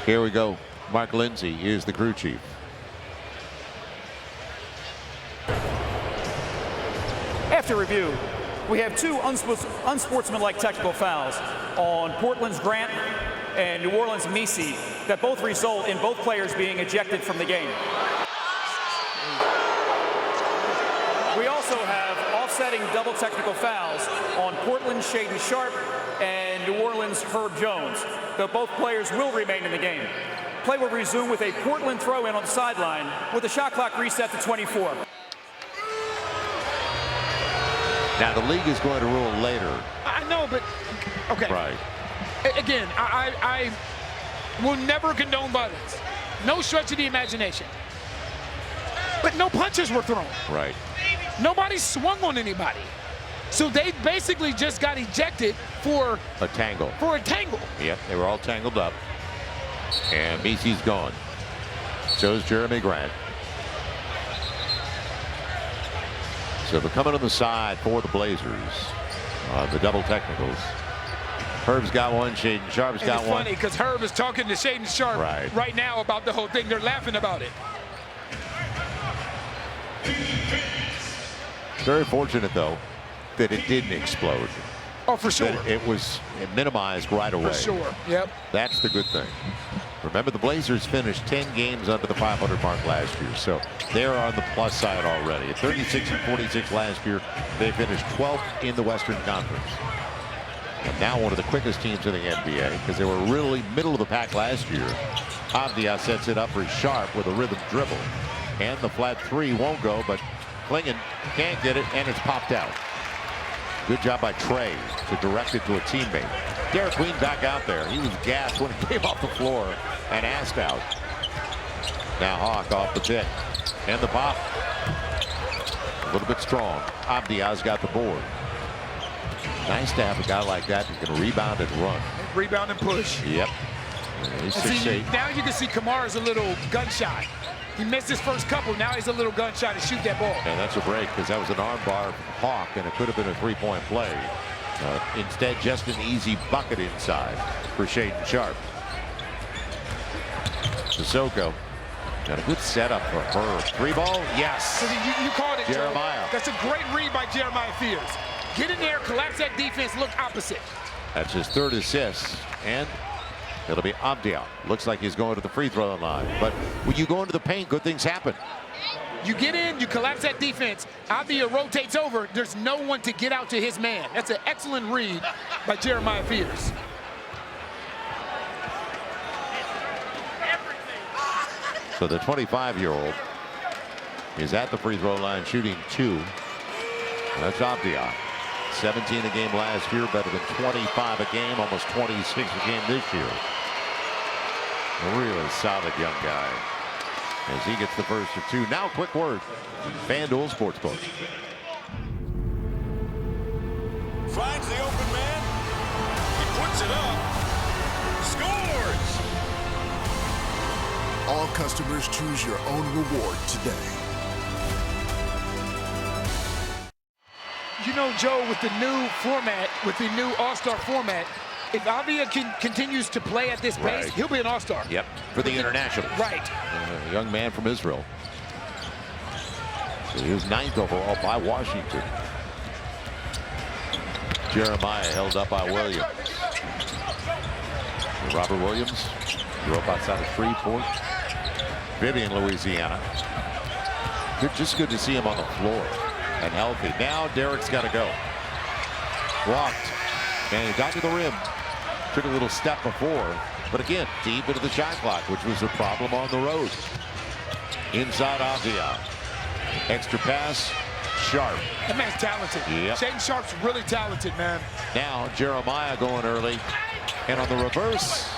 Here we go. Mark Lindsay is the crew chief. After review, we have two unsportsmanlike technical fouls on Portland's Grant and New Orleans' Misi that both result in both players being ejected from the game. We also have offsetting double technical fouls on Portland's Shaden Sharp and New Orleans' Herb Jones, though both players will remain in the game. Play will resume with a Portland throw-in on the sideline with the shot clock reset to 24. Now the league is going to rule later. I know, but okay. Right. Again, I will never condone violence. No stretch of the imagination. But no punches were thrown. Right. Nobody swung on anybody. So they basically just got ejected for a tangle. Yep, they were all tangled up. And Misi's gone. So is Jeremy Grant. So they're coming on the side for the Blazers. The double technicals. Herb's got one, Shaden Sharp's got one. It's funny because Herb is talking to Shaden Sharp right now about the whole thing. They're laughing about it. Very fortunate, though, that it didn't explode. Oh, for sure. That it minimized right away. For sure, yep. That's the good thing. Remember, the Blazers finished 10 games under the 500 mark last year, so they're on the plus side already. At 36-46 last year, they finished 12th in the Western Conference. And now one of the quickest teams in the NBA because they were really middle of the pack last year. Avdia sets it up for Sharp with a rhythm dribble. And the flat three won't go, but Klingon can't get it, and it's popped out. Good job by Trey to direct it to a teammate. Derek Queen back out there. He was gassed when he came off the floor and asked out. Now Hawk off the pick. And the pop. A little bit strong. Avdia's got the board. Nice to have a guy like that who can rebound and run. Rebound and push. Yep. He's 6'8". Now you can see Kamara's a little gunshot. He missed his first couple. Now he's a little gunshot to shoot that ball. And that's a break because that was an arm bar from Hawk, and it could have been a three-point play. Instead, just an easy bucket inside for Shaden Sharp. Sissoko got a good setup for her. Three ball, yes. So you called it, Jeremiah. Joe. That's a great read by Jeremiah Fears. Get in there, collapse that defense, look opposite. That's his third assist, and it'll be Avdia. Looks like he's going to the free throw line. But when you go into the paint, good things happen. You get in, you collapse that defense. Avdia rotates over. There's no one to get out to his man. That's an excellent read by Jeremiah Fears. So the 25-year-old is at the free throw line shooting 2. That's Avdia. 17 a game last year, better than 25 a game, almost 26 a game this year. A really solid young guy as he gets the first of 2. Now, quick word. FanDuel Sportsbook. Finds the open man. He puts it up. Scores! All customers choose your own reward today. You know, Joe, with the new format, with the new All-Star format, if Avdia continues to play at this pace, he'll be an All-Star. Yep, for the international. Right. A young man from Israel. So he was 9th overall by Washington. Jeremiah held up by Williams. Robert Williams grew up outside of Shreveport, Vivian, Louisiana. Just good to see him on the floor and healthy. Now Derek's got to go. Walked, and he got to the rim. Took a little step before, but again, deep into the shot clock, which was a problem on the road. Inside Avdia. Extra pass, Sharp. That man's talented. Yep. Shaden Sharp's really talented, man. Now Jeremiah going early, and on the reverse,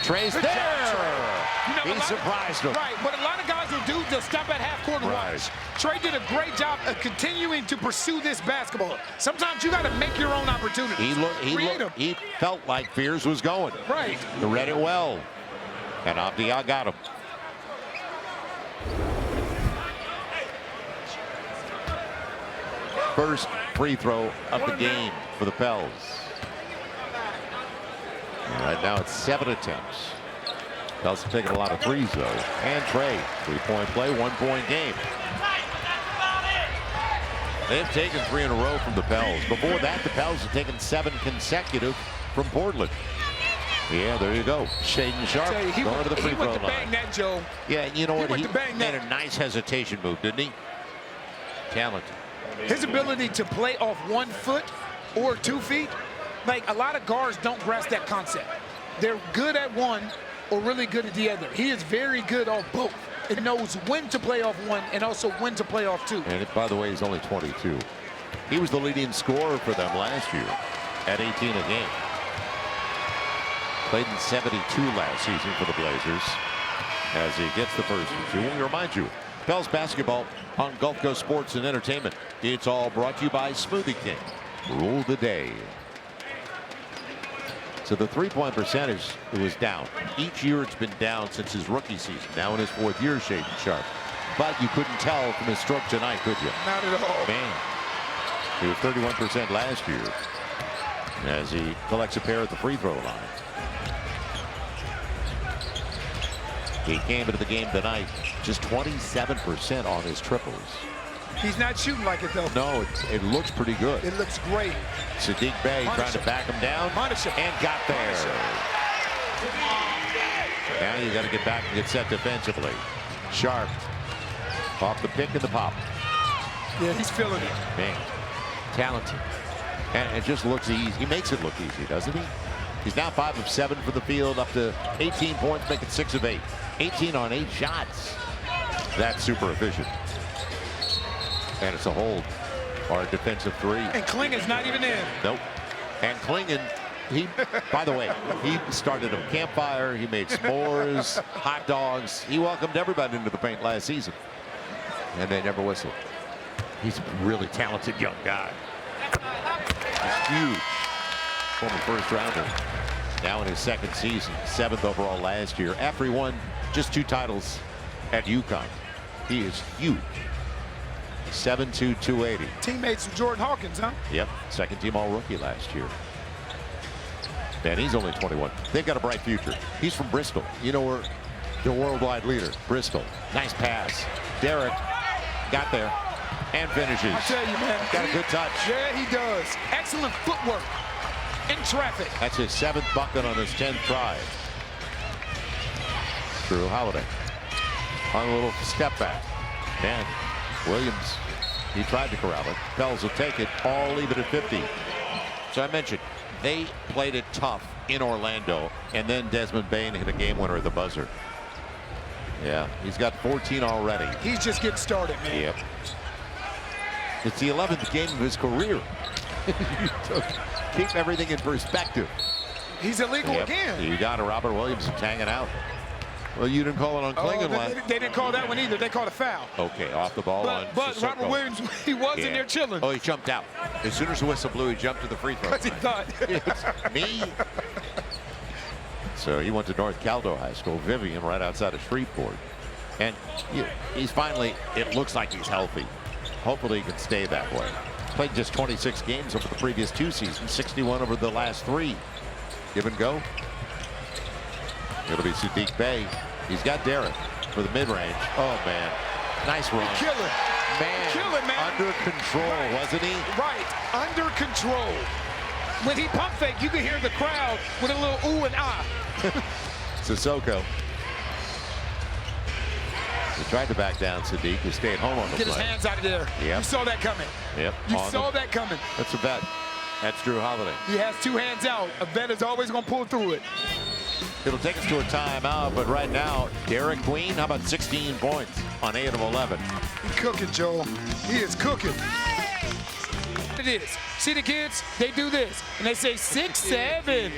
Trey's Good there. Job, Trey. He surprised him. Right, what a lot of guys will do, they'll stop at half court and watch. Trey did a great job of continuing to pursue this basketball. Sometimes you got to make your own opportunities. He felt like Fears was going. Right. He read it well, and Avdia got him. first free throw of the game for the Pels. And right now it's 7 attempts. Pels have taken a lot of threes though. And Trey, 3-point play, 1-point game. They've taken 3 in a row from the Pels. Before that, the Pels have taken 7 consecutive from Portland. Yeah, there you go. Shaden Sharp going to the free throw line. Bang that, Joe. Yeah, you know what? He made a nice hesitation move, didn't he? Talented. His ability to play off 1 foot or 2 feet, like a lot of guards don't grasp that concept. They're good at one or really good at the other. He is very good off both. It knows when to play off one and also when to play off 2. And by the way, he's only 22. He was the leading scorer for them last year at 18 a game. Played in 72 last season for the Blazers as he gets the first 2. Let me remind you, Pels basketball on Gulf Coast Sports and Entertainment. It's all brought to you by Smoothie King. Rule the day. So the 3-point percentage was down. Each year it's been down since his rookie season. Now in his 4th year, Shaden Sharp. But you couldn't tell from his stroke tonight, could you? Not at all. Man, he was 31% last year as he collects a pair at the free throw line. He came into the game tonight just 27% on his triples. He's not shooting like it, though. No, it looks pretty good. It looks great. Sadiq Bey trying to back him down and got there. Now you got to get back and get set defensively. Sharp off the pick and the pop. Yeah, he's feeling it. Man, talented. And it just looks easy. He makes it look easy, doesn't he? He's now 5 of 7 for the field, up to 18 points, making 6 of 8. 18 on 8 shots. That's super efficient. And it's a hold or a defensive 3. And Klingen's not even in. Nope. And Klingen, he, by the way, he started a campfire. He made s'mores, hot dogs. He welcomed everybody into the paint last season. And they never whistled. He's a really talented young guy. He's huge. Former first rounder. Now in his 2nd season, 7th overall last year. After he won just 2 titles at UConn. He is huge. 7'2", 280. Teammates with Jordan Hawkins, huh? Yep, 2nd team all-rookie last year. And he's only 21. They've got a bright future. He's from Bristol. You know, we're the worldwide leader, Bristol. Nice pass. Derek got there and finishes. I tell you, man. Got a good touch. Yeah, he does. Excellent footwork in traffic. That's his 7th bucket on his 10th try. Drew Holiday on a little step back. Man, Williams, he tried to corral it. Pels will take it, all leave it at 50. So I mentioned, they played it tough in Orlando, and then Desmond Bane hit a game winner at the buzzer. Yeah, he's got 14 already. He's just getting started, man. Yep. It's the 11th game of his career. Keep everything in perspective. He's illegal again. You got it, Robert Williams hanging out. Well, you didn't call it on Klingen. They didn't call that one either. They called a foul. Okay, off the ball on But Robert Williams, he was in there chilling. Oh, he jumped out. As soon as the whistle blew, he jumped to the free throw line. Because he thought. It's me. So he went to North Caldo High School, Vivian, right outside of Shreveport. And he's finally, it looks like he's healthy. Hopefully he can stay that way. Played just 26 games over the previous 2 seasons, 61 over the last 3. Give and go. It'll be Sadiq Bey. He's got Derek for the mid-range. Oh, man. Nice run. Kill it. Man, Kill it, man. Under control, wasn't he? Right. Under control. When he pump fake, you can hear the crowd with a little ooh and ah. Sissoko. He tried to back down Sadiq, who stayed home on the Get play. his hands out of there. Yep. You saw that coming. Yep. You saw that coming. That's a bet. That's Drew Holiday. He has 2 hands out. A bet is always going to pull through it. It'll take us to a timeout, but right now, Derek Queen, how about 16 points on 8 of 11? He's cooking, Joel. He is cooking. It is. See the kids? They do this, and they say 6'7".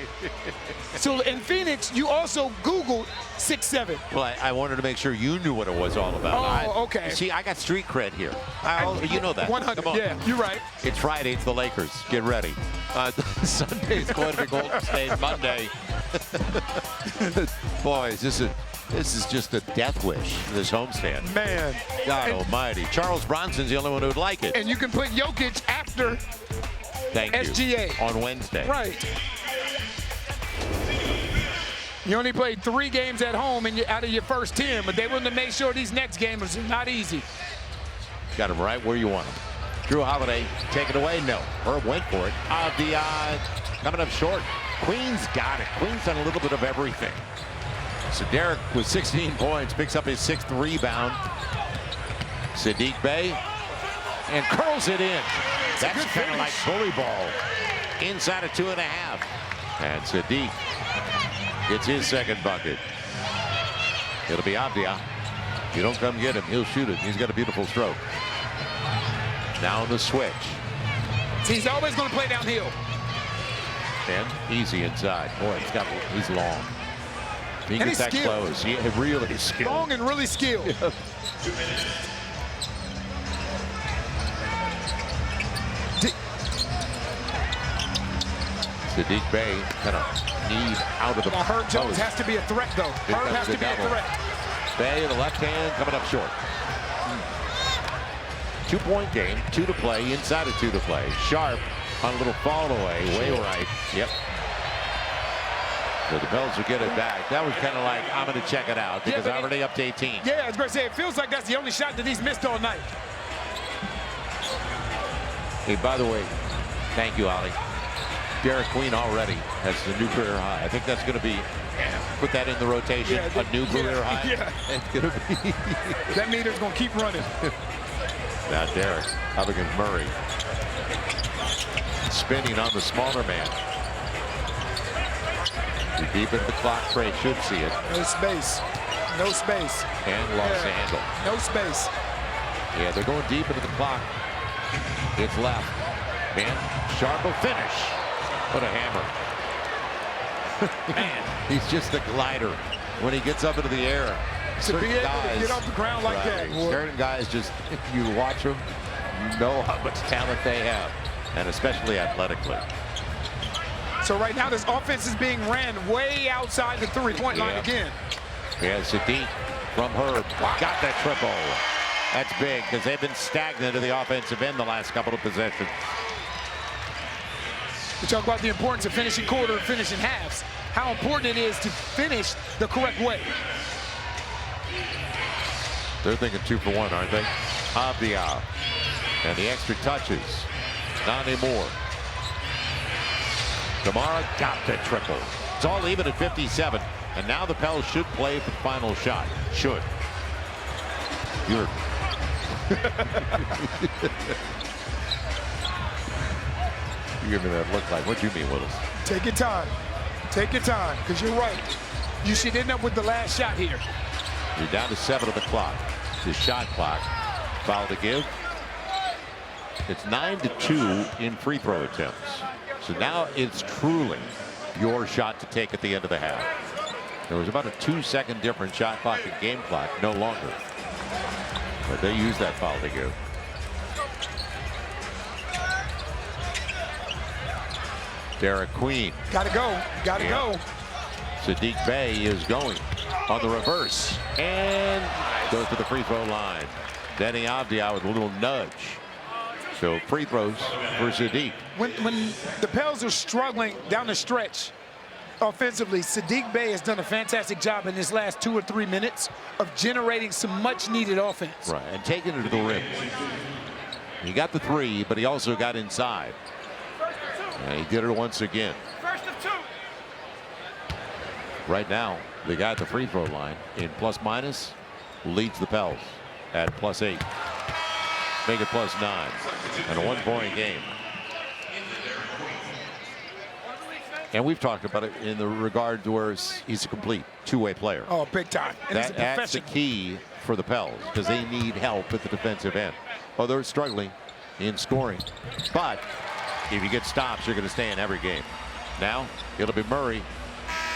So in Phoenix, you also Googled 6'7". Well, I wanted to make sure you knew what it was all about. Oh, okay. See, I got street cred here. You know that. 100. Come on. Yeah, you're right. It's Friday. It's the Lakers. Get ready. Sunday's going to be Golden State. Monday. Boy, is this This is just a death wish, this homestand. Man. God almighty. Charles Bronson's the only one who'd like it. And you can put Jokic after Thank SGA. you. On Wednesday. Right. You only played 3 games at home out of your first 10, but they wanted to make sure these next games are not easy. Got him right where you want him. Drew Holiday, take it away. No. Herb went for it. Coming up short. Queen's got it. Queen's done a little bit of everything. So Derek with 16 points picks up his 6th rebound. Saddiq Bey and curls it in. That's kind of like bully ball. Inside of 2.5. And Saddiq gets his 2nd bucket. It'll be Abdia. You don't come get him, he'll shoot it. He's got a beautiful stroke. Now on the switch. He's always going to play downhill. And easy inside. Boy, he's long. He And gets that he's close. He really is skilled. Long and really skilled. Saddiq Bey kind of need out of the Herb Jones post. has to be a threat, though. Herb has to be a threat. Bey, the left hand, coming up short. 2-point game, 2 to play, inside of 2 to play. Sharp on a little fall away, way right. Yep. So the Pels will get it back. That was kind of like, I'm going to check it out because I'm already up to 18. Yeah, I was going to say, it feels like that's the only shot that he's missed all night. Hey, by the way, thank you, Ollie. Derek Queen already has the new career high. I think that's going to be, put that in the rotation, a new career high. Yeah. It's going to be. That meter's going to keep running. Now Derek up against Murray. Spinning on the smaller man. Deep into the clock, Trey should see it. No space. No space. And lost the handle. No space. Yeah, they're going deep into the clock. It's left. And Sharp will finish. What a hammer. Man, he's just a glider when he gets up into the air. To be able to get off the ground like that. Certain guys just, if you watch them, you know how much talent they have, and especially athletically. So right now this offense is being ran way outside the 3-point line again. Yeah, Saddiq from Herb got that triple. That's big because they've been stagnant to the offensive end the last couple of possessions. We talk about the importance of finishing quarter and finishing halves. How important it is to finish the correct way. They're thinking 2 for 1, aren't they? Abdia. And the extra touches. Not anymore. Kamara got the triple. It's all even at 57. And now the Pels should play for the final shot. Should. You're. You give me that look like, what do you mean, Willis? Take your time. Take your time, because you're right. You should end up with the last shot here. You're down to 7 on the clock. The shot clock. Foul to give. It's 9-2 in free throw attempts. So now it's truly your shot to take at the end of the half. There was about a 2-second difference shot clock and game clock, no longer. But they used that foul to give. Derek Queen. Gotta go. Gotta go. Saddiq Bey is going on the reverse and goes to the free throw line. Denny Abdia with a little nudge. So free throws for Saddiq. When the Pels are struggling down the stretch offensively, Saddiq Bey has done a fantastic job in his last 2 or 3 minutes of generating some much needed offense. Right, and taking it to the rim. He got the 3, but he also got inside. And he did it once again. Right now, the guy at the free throw line in plus minus leads the Pels at +8. Make it +9. And a 1-point game. And we've talked about it in the regard to where he's a complete 2-way player. Oh, big time. And he's a That's the professional. key for the Pels because they need help at the defensive end. Oh, they're struggling in scoring. But if you get stops, you're going to stay in every game. Now, it'll be Murray.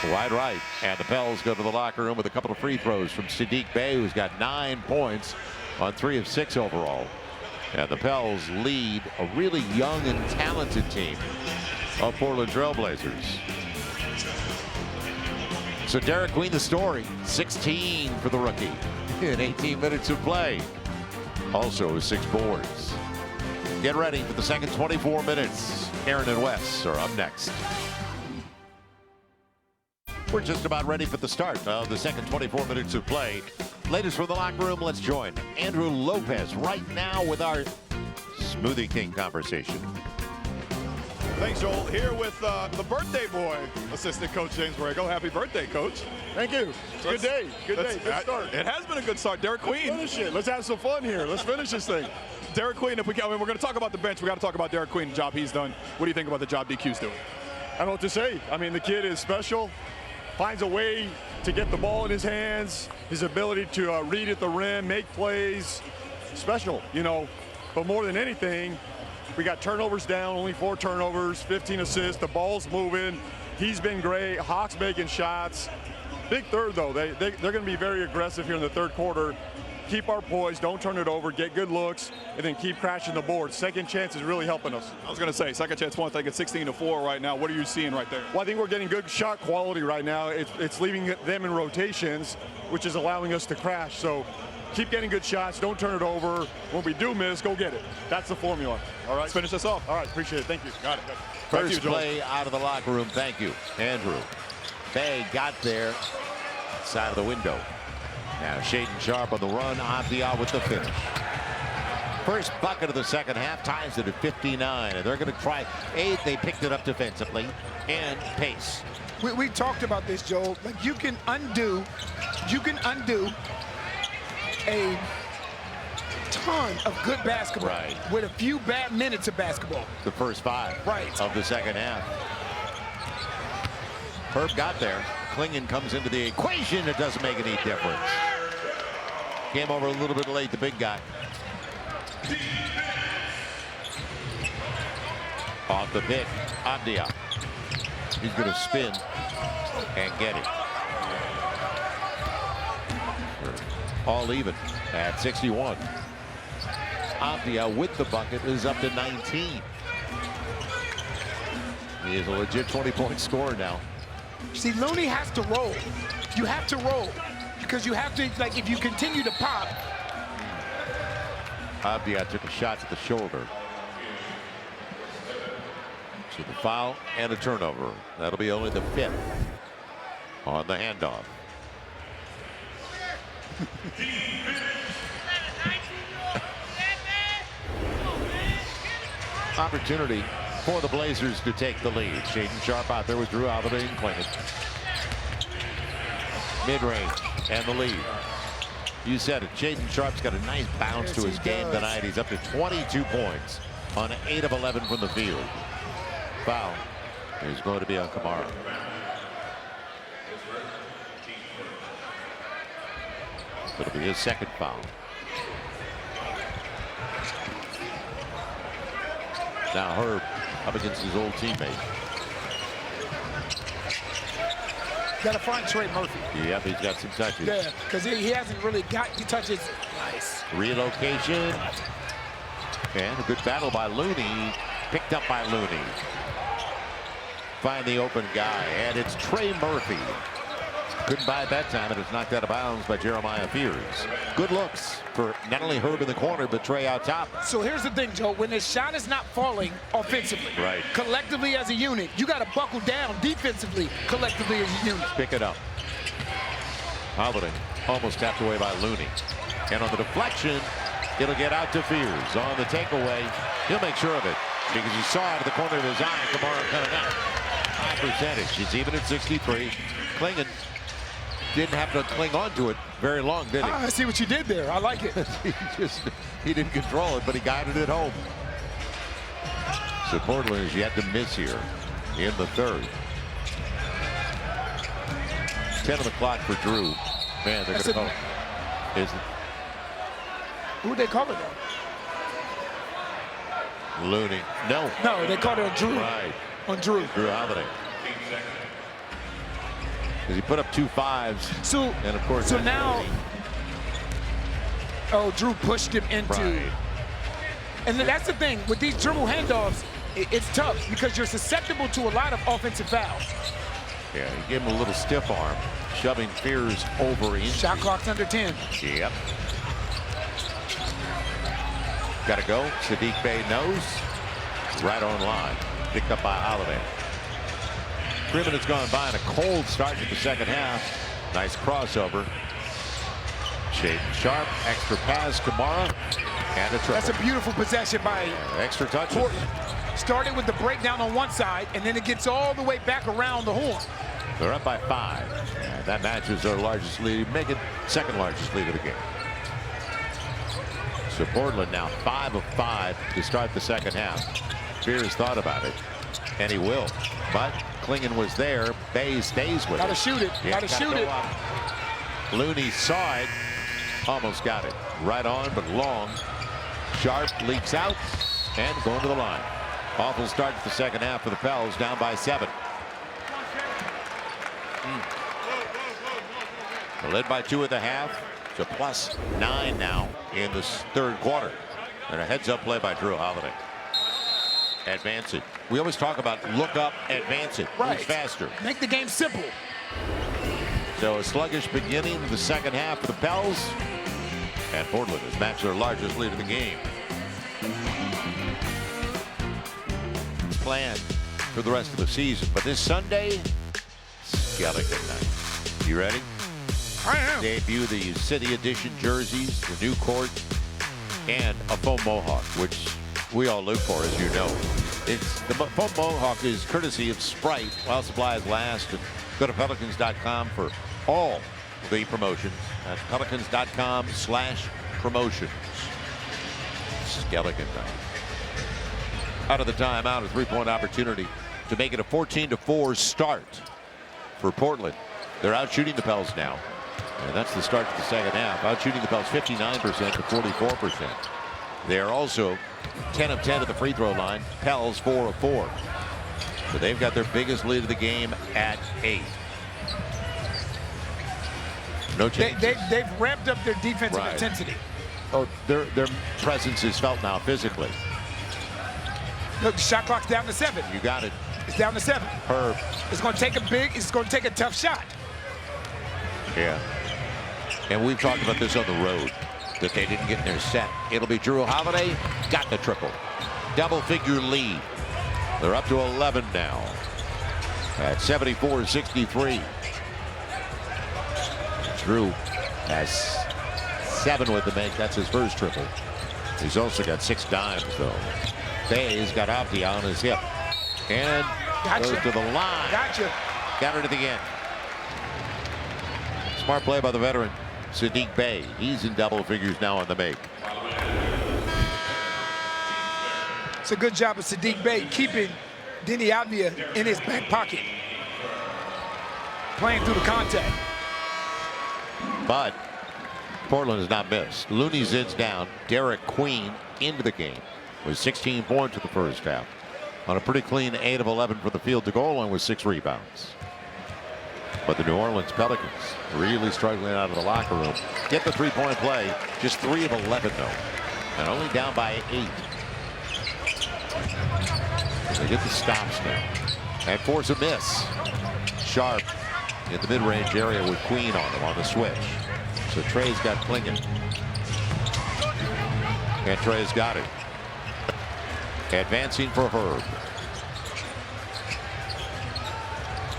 Wide right. And the Pels go to the locker room with a couple of free throws from Saddiq Bey, who's got 9 points on 3 of 6 overall. And the Pels lead a really young and talented team of Portland Trailblazers. So Derek Queen, the story, 16 for the rookie in 18 minutes of play. Also 6 boards. Get ready for the second 24 minutes. Aaron and Wes are up next. We're just about ready for the start of the second 24 minutes of play. Latest from the locker room, let's join Andrew Lopez right now with our Smoothie King conversation. Thanks, Joel. Here with the birthday boy, assistant coach James Borrego. Happy birthday, coach. Thank you. It's a good day. Good day. Good start. It has been a good start. Derek Queen. Let's finish it. Let's have some fun here. Let's finish this thing. Derek Queen, if we can, I mean, we're going to talk about the bench. We got to talk about Derek Queen, the job he's done. What do you think about the job DQ's doing? I don't know what to say. I mean, the kid is special. Finds a way to get the ball in his hands. His ability to read at the rim, make plays. Special, you know. But more than anything, we got turnovers down, only 4 turnovers, 15 assists. The ball's moving. He's been great. Hawks making shots. Big third, though. They're going to be very aggressive here in the third quarter. Keep our poise, don't turn it over, get good looks, and then keep crashing the board. Second chance is really helping us. I was going to say, second chance points, I think it's 16-4 right now. What are you seeing right there? Well, I think we're getting good shot quality right now. It's leaving them in rotations, which is allowing us to crash. So keep getting good shots, don't turn it over. When we do miss, go get it. That's the formula. All right? Let's finish this off. All right, appreciate it. Thank you. Got it. First play out of the locker room. Thank you, Andrew. They got there, side of the window. Now Shaden Sharp on the run, Avdia with the finish. First bucket of the second half ties it at 59, and they're going to try. They picked it up defensively and pace. We talked about this, Joel. Like you can undo a ton of good basketball with a few bad minutes of basketball. The first 5 of the second half. Herb got there. Klingon comes into the equation. It doesn't make any difference. Came over a little bit late, the big guy. Off the pick, Avdia. He's going to spin and get it. All even at 61. Avdia with the bucket is up to 19. He is a legit 20-point scorer now. See, Looney has to roll. You have to roll because you have to, like, if you continue to pop. Avdia took a shot to the shoulder. So the foul and a turnover. That'll be only the 5th on the handoff. Opportunity for the Blazers to take the lead. Shaden Sharp out there with Drew Holiday and Klingon. Mid-range and the lead. You said it. Shaden Sharp's got a nice bounce to his game tonight. He's up to 22 points on 8 of 11 from the field. Foul is going to be on Kamara. It'll be his second foul. Now Herb up against his old teammate. Got to find Trey Murphy. Yep, he's got some touches. Yeah, because he hasn't really got the touches. Nice. Relocation. And a good battle by Looney. Picked up by Looney. Find the open guy, and it's Trey Murphy. Couldn't buy it that time, and it's knocked out of bounds by Jeremiah Fears. Good looks for not only Herb in the corner, but Trey out top. So here's the thing, Joe. When the shot is not falling offensively, collectively as a unit, you got to buckle down defensively, collectively as a unit. Pick it up. Holiday almost tapped away by Looney. And on the deflection, it'll get out to Fears. On the takeaway, he'll make sure of it because he saw out of the corner of his eye Kamara coming out. High percentage. It's even at 63. Klingon didn't have to cling on to it very long, did he? I see what you did there. I like it. he didn't control it, but he guided it home. So Portland has yet to miss here in the third. 10 on the clock for Drew. Man, they're going to call it. Who they call it though? Looney. No, they called it on Drew. Right. On Drew. Drew Holiday. Because he put up 2 5s. So, and of course, so now, Drew pushed him into. And that's the thing with these dribble handoffs. It's tough because you're susceptible to a lot of offensive fouls. Yeah, he gave him a little stiff arm, shoving Fears over in. Shot clock's under 10. Yep. Got to go. Saddiq Bey knows. Right on line. Picked up by Holiday. 3 minutes gone by and a cold start to the second half. Nice crossover. Shaden Sharp. Extra pass. Kamara. And a triple. That's a beautiful possession by extra touches. Portland. Started with the breakdown on one side, and then it gets all the way back around the horn. They're up by 5. And that matches their largest lead, make it second largest lead of the game. So Portland now 5 of 5 to start the second half. Fears thought about it, and he will. But Klingon was there. Bay stays with it. Gotta shoot it. Yeah, gotta shoot it. Looney saw it. Almost got it. Right on, but long. Sharp leaks out and going to the line. Awful start to the second half for the Pels, down by 7. They're led by 2 at the half. It's a +9 now in the third quarter. And a heads-up play by Drew Holiday. Advance it. We always talk about look up, advance it. Right. Move faster. Make the game simple. So a sluggish beginning of the second half for the Pels. And Portland has matched their largest lead of the game. Planned for the rest of the season. But this Sunday, Skeleton night. You ready? I am. Debut the City Edition jerseys, the new court, and a foam mohawk, which we all look for, as you know. It's the foam mohawk is courtesy of Sprite while supplies last. And go to Pelicans.com for all the promotions. That's Pelicans.com/promotions. Skeleton night. Out of the timeout, a 3-point opportunity to make it a 14-4 start for Portland. They're out shooting the Pels now. And that's the start to the second half. Out shooting the Pels 59% to 44%. They are also 10 of 10 at the free throw line. Pels 4 of 4. But they've got their biggest lead of the game at 8. No change. They've ramped up their defensive Right. intensity. Oh, their presence is felt now physically. Look, the shot clock's down to 7. You got it. It's down to 7. Herb. It's going to take it's going to take a tough shot. Yeah. And we've talked about this on the road, that they didn't get in their set. It'll be Drew Holiday. Got the triple. Double-figure lead. They're up to 11 now at 74-63. Drew has 7 with the make. That's his first triple. He's also got 6 dimes, though. Bay's got Opti on his hip. And goes to the line. Gotcha. Got it at the end. Smart play by the veteran, Saddiq Bey. He's in double figures now on the make. It's a good job of Saddiq Bey keeping Denny Avdia in his back pocket. Playing through the contact. But Portland has not missed. Looney's in down. Derek Queen into the game with 16 points in the first half. On a pretty clean 8 of 11 for the field to goal line with 6 rebounds. But the New Orleans Pelicans really struggling out of the locker room. Get the 3-point play. Just 3 of 11 though. And only down by 8. They get the stops now. And force a miss. Sharp in the mid-range area with Queen on him on the switch. So Trey's got Klingon. And Trey's got it. Advancing for Herb.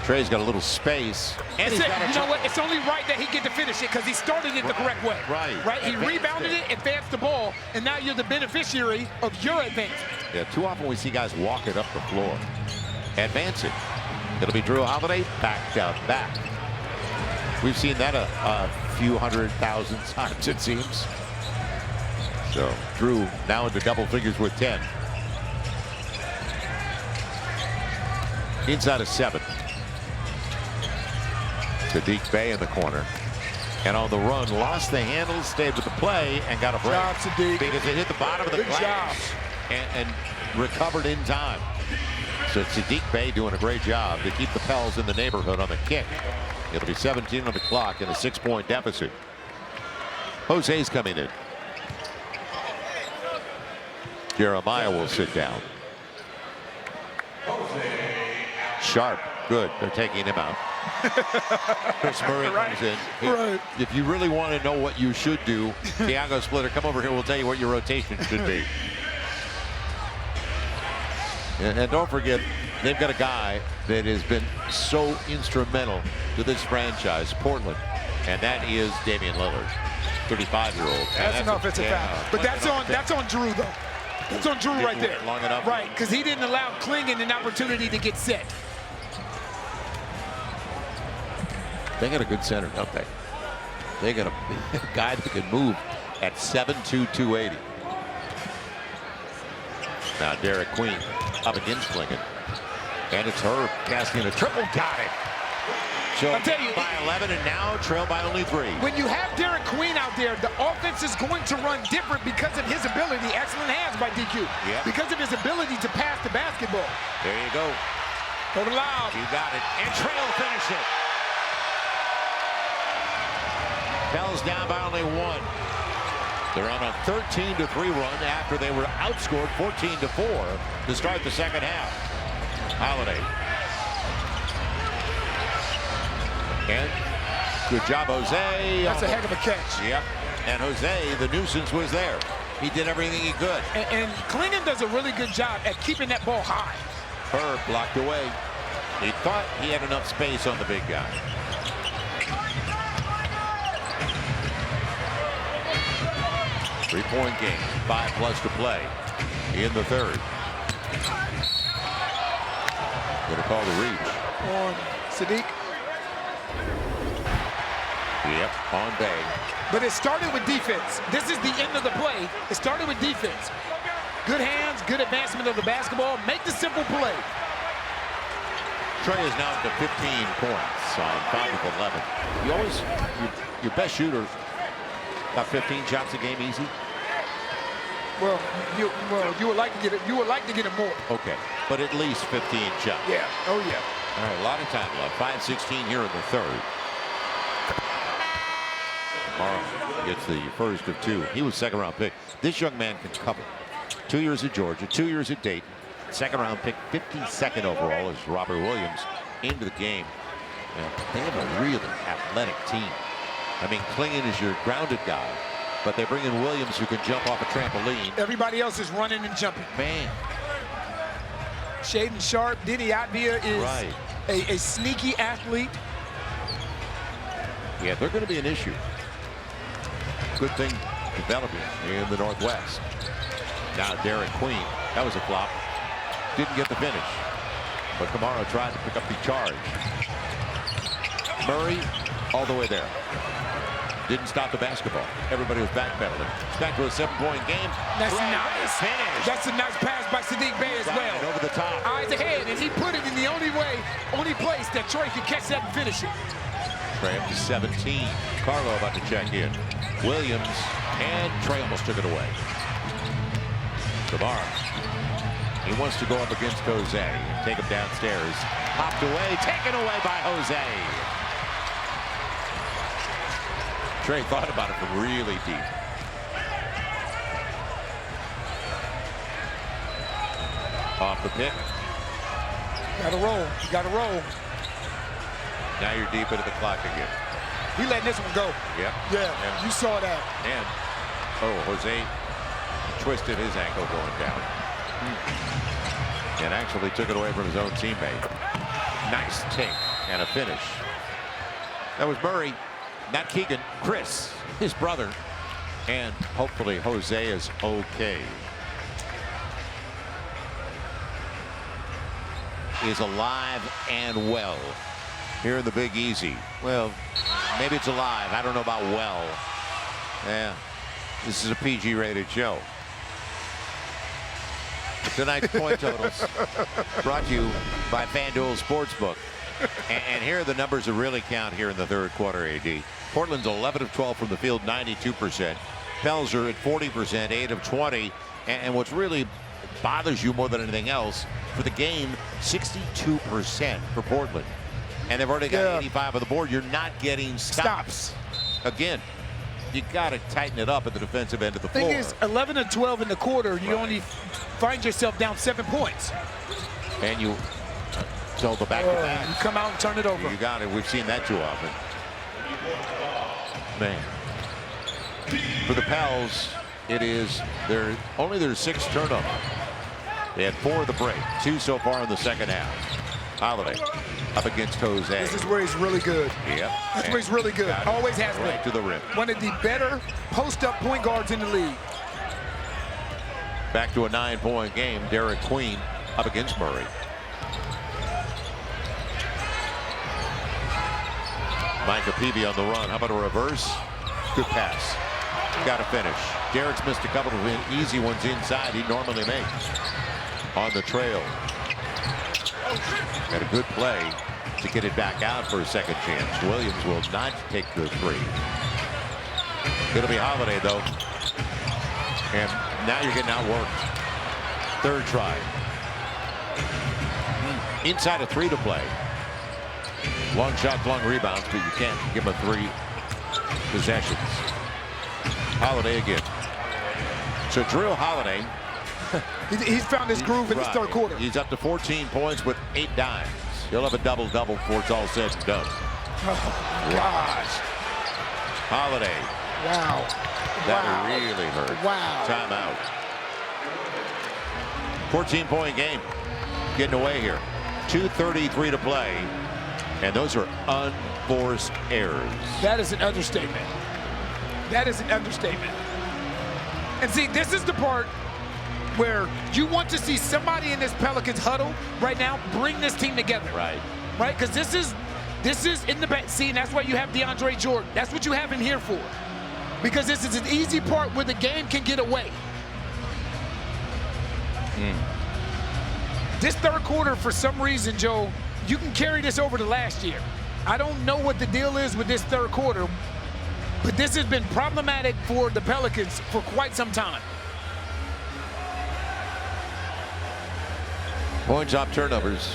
Trey's got a little space. And he's got you know what? It's only right that he get to finish it because he started it the correct way. Right. He rebounded it, advanced the ball, and now you're the beneficiary of your advance. Yeah, too often we see guys walk it up the floor. Advance it. It'll be Drew Holiday backed out back. We've seen that a few 100,000 times, it seems. So Drew now into double figures with 10. Inside of 7. Saddiq Bey in the corner. And on the run, lost the handle, stayed with the play, and got a break. Good job, Saddiq. Because it hit the bottom of the glass and recovered in time. So Saddiq Bey doing a great job to keep the Pels in the neighborhood on the kick. It'll be 17 on the clock and a 6-point deficit. Jose's coming in. Jeremiah will sit down. Sharp Good. They're taking him out. Chris Murray comes in. Here, if you really want to know what you should do, Thiago Splitter, come over here. We'll tell you what your rotation should be. And don't forget, they've got a guy that has been so instrumental to this franchise, Portland, and that is Damian Lillard, 35-year-old. That's an offensive foul. But that's on Drew, though. That's on Drew right there. Long enough. Right, because he didn't allow Klingon an opportunity to get set. They got a good center, don't they? They got a guy that can move at 7'2", 280. Now Derek Queen up against Klingon. And it's Herb casting a triple. Got it. So I'll tell you, by 11 and now trail by only 3. When you have Derek Queen out there, the offense is going to run different because of his ability. Excellent hands by DQ. Yep. Because of his ability to pass the basketball. There you go. Go to lob. You got it. And Trail finish it. Pels down by only 1. They're on a 13-3 run after they were outscored 14-4 to start the second half. Holiday. And good job, Jose. That's a heck of a catch. Yep. And Jose, the nuisance, was there. He did everything he could. And Klingon does a really good job at keeping that ball high. Herb blocked away. He thought he had enough space on the big guy. Three-point game, 5+ to play in the third. Gonna call the reach. On Sadiq. Yep, on Bay. But it started with defense. This is the end of the play. It started with defense. Good hands, good advancement of the basketball. Make the simple play. Trey is now up to 15 points on 5 of 11. You always, your best shooter, got 15 shots a game easy. Well, you would like to get it. You would like to get it more. Okay, but at least 15 shots. Yeah. Oh yeah. All right, a lot of time left. 5:16 here in the third. Morrow gets the first of 2. He was second-round pick. This young man can cover. 2 years at Georgia, 2 years at Dayton. Second-round pick, 52nd overall is Robert Williams into the game. And they have a really athletic team. I mean, Klingon is your grounded guy, but they bring in Williams who can jump off a trampoline. Everybody else is running and jumping. Man. Shaden Sharp, Diddy Atvia is right. a sneaky athlete. Yeah, they're going to be an issue. Good thing developing in the Northwest. Now Derek Queen, that was a flop. Didn't get the finish. But Kamara tried to pick up the charge. Murray all the way there. Didn't stop the basketball. Everybody was backpedaling. It's back to a 7-point game. That's nice. Finish. That's a nice pass by Sadiq Bey as well. Over the top. Eyes ahead, and he put it in the only place that Troy could catch that and finish it. Trey up to 17. Carlo about to check in. Williams and Trey almost took it away. Kamara. He wants to go up against Jose and take him downstairs. Popped away, taken away by Jose. Trey thought about it from really deep. Off the pick. Gotta roll. You gotta roll. Now you're deep into the clock again. He letting this one go. Yep. Yeah, you saw that. And, Jose twisted his ankle going down. And actually took it away from his own teammate. Nice take and a finish. That was Murray, not Keegan. Chris, his brother. And hopefully Jose is okay. Is alive and well here in the Big Easy. Well, maybe it's alive. I don't know about well. Yeah, this is a PG-rated show. Tonight's point totals brought to you by FanDuel Sportsbook. And here are the numbers that really count here in the third quarter, AD. Portland's 11 of 12 from the field, 92%. Pels are at 40%, 8 of 20. And what's really bothers you more than anything else, for the game, 62% for Portland. And they've already got 85 on the board. You're not getting stops. Again, you got to tighten it up at the defensive end of the floor. Thing is, 11 of 12 in the quarter, you only find yourself down 7 points. And you So the back-to-back. You come out and turn it over. You got it. We've seen that too often. Man. For the Pels, it is only their 6th turnover. They had 4 of the break, 2 so far in the second half. Holiday up against Jose. This is where he's really good. Yeah. That's where he's really good. Always has been. Right to the rim. One of the better post-up point guards in the league. Back to a 9-point game. Derek Queen up against Murray. Micah Peavy on the run. How about a reverse? Good pass. Got to finish. Derek's missed a couple of easy ones inside he normally makes. On the trail. Had a good play to get it back out for a second chance. Williams will not take the 3. Going to be Holiday, though. And now you're getting outworked. 3rd try. Inside of 3 to play. Long shots, long rebounds, but you can't give him a 3 possessions. Holiday again. So Drew Holiday. He's found his groove in the 3rd quarter. He's up to 14 points with 8 dimes. He'll have a double-double before it's all said and done. Oh, gosh. Holiday. Wow. That really hurt. Wow. Timeout. 14-point game. Getting away here. 2:33 to play. And those are unforced errors. That is an understatement. That is an understatement. And see, this is the part where you want to see somebody in this Pelicans huddle right now bring this team together. Right. Right? Because this is in the back. See, and that's why you have DeAndre Jordan. That's what you have him here for. Because this is an easy part where the game can get away. This 3rd quarter, for some reason, Joe, you can carry this over to last year. I don't know what the deal is with this 3rd quarter, but this has been problematic for the Pelicans for quite some time. Points off turnovers.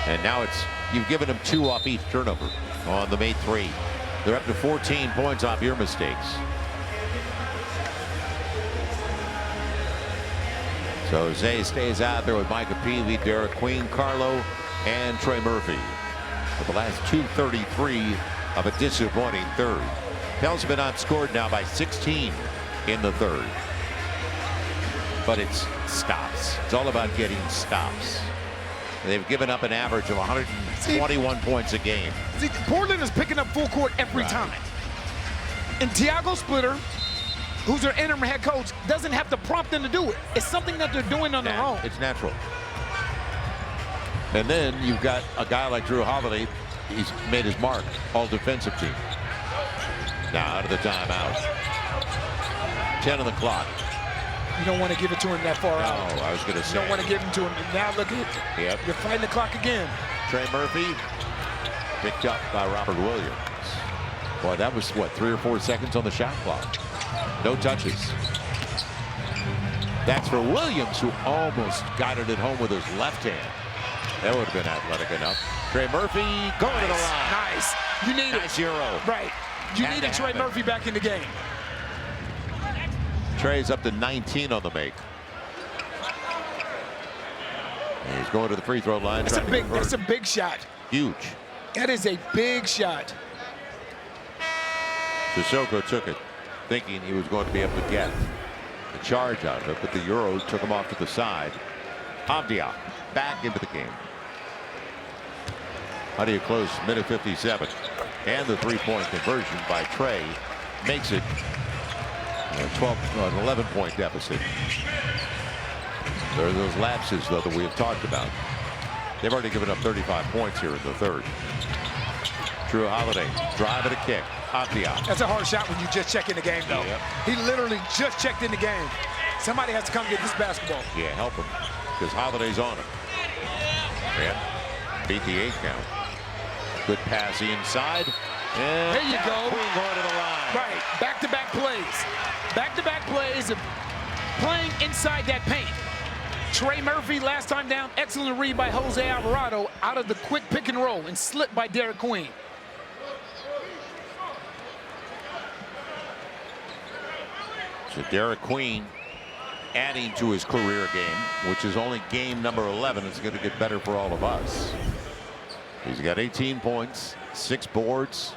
And now you've given them 2 off each turnover on the made 3. They're up to 14 points off your mistakes. So Jose stays out there with Micah Peavy, Derek Queen, Carlo, and Trey Murphy. For the last 2:33 of a disappointing 3rd. Pels have been outscored now by 16 in the 3rd. But it's stops. It's all about getting stops. They've given up an average of 121 points a game. See, Portland is picking up full court every time. And Tiago Splitter, who's their interim head coach, doesn't have to prompt them to do it. It's something that they're doing on their own. It's natural. And then you've got a guy like Drew Holiday. He's made his mark, all defensive team. Now out of the timeout. 10 on the clock. You don't want to give it to him that far out. No, I was going to say. You don't want to give him to him. Now look at it. Yep. You're fighting the clock again. Trey Murphy picked up by Robert Williams. Boy, that was, what, 3 or 4 seconds on the shot clock. No touches. That's for Williams, who almost got it at home with his left hand. That would have been athletic enough. Trey Murphy going to the line. Nice. You need nice Euro. Right. You needed Trey Murphy back in the game. Trey's up to 19 on the make. And he's going to the free throw line. That's a big shot. Huge. That is a big shot. Sissoko took it, thinking he was going to be able to get the charge out of it, but the Euro took him off to the side. Avdia back into the game. How do you close? Minute 57. And the 3-point conversion by Trey makes it an 11-point deficit. There are those lapses, though, that we have talked about. They've already given up 35 points here in the 3rd. Drew Holiday, drive and a kick. Avdia. That's a hard shot when you just check in the game, though. Yep. He literally just checked in the game. Somebody has to come get this basketball. Yeah, help him, because Holiday's on him. Yeah, beat the 8 count. Good pass inside. And there you go. Queen going to the line. Right, back-to-back plays. Back-to-back plays of playing inside that paint. Trey Murphy, last time down, excellent read by Jose Alvarado out of the quick pick and roll and slipped by Derek Queen. So Derek Queen adding to his career game, which is only game number 11. It's going to get better for all of us. He's got 18 points, 6 boards,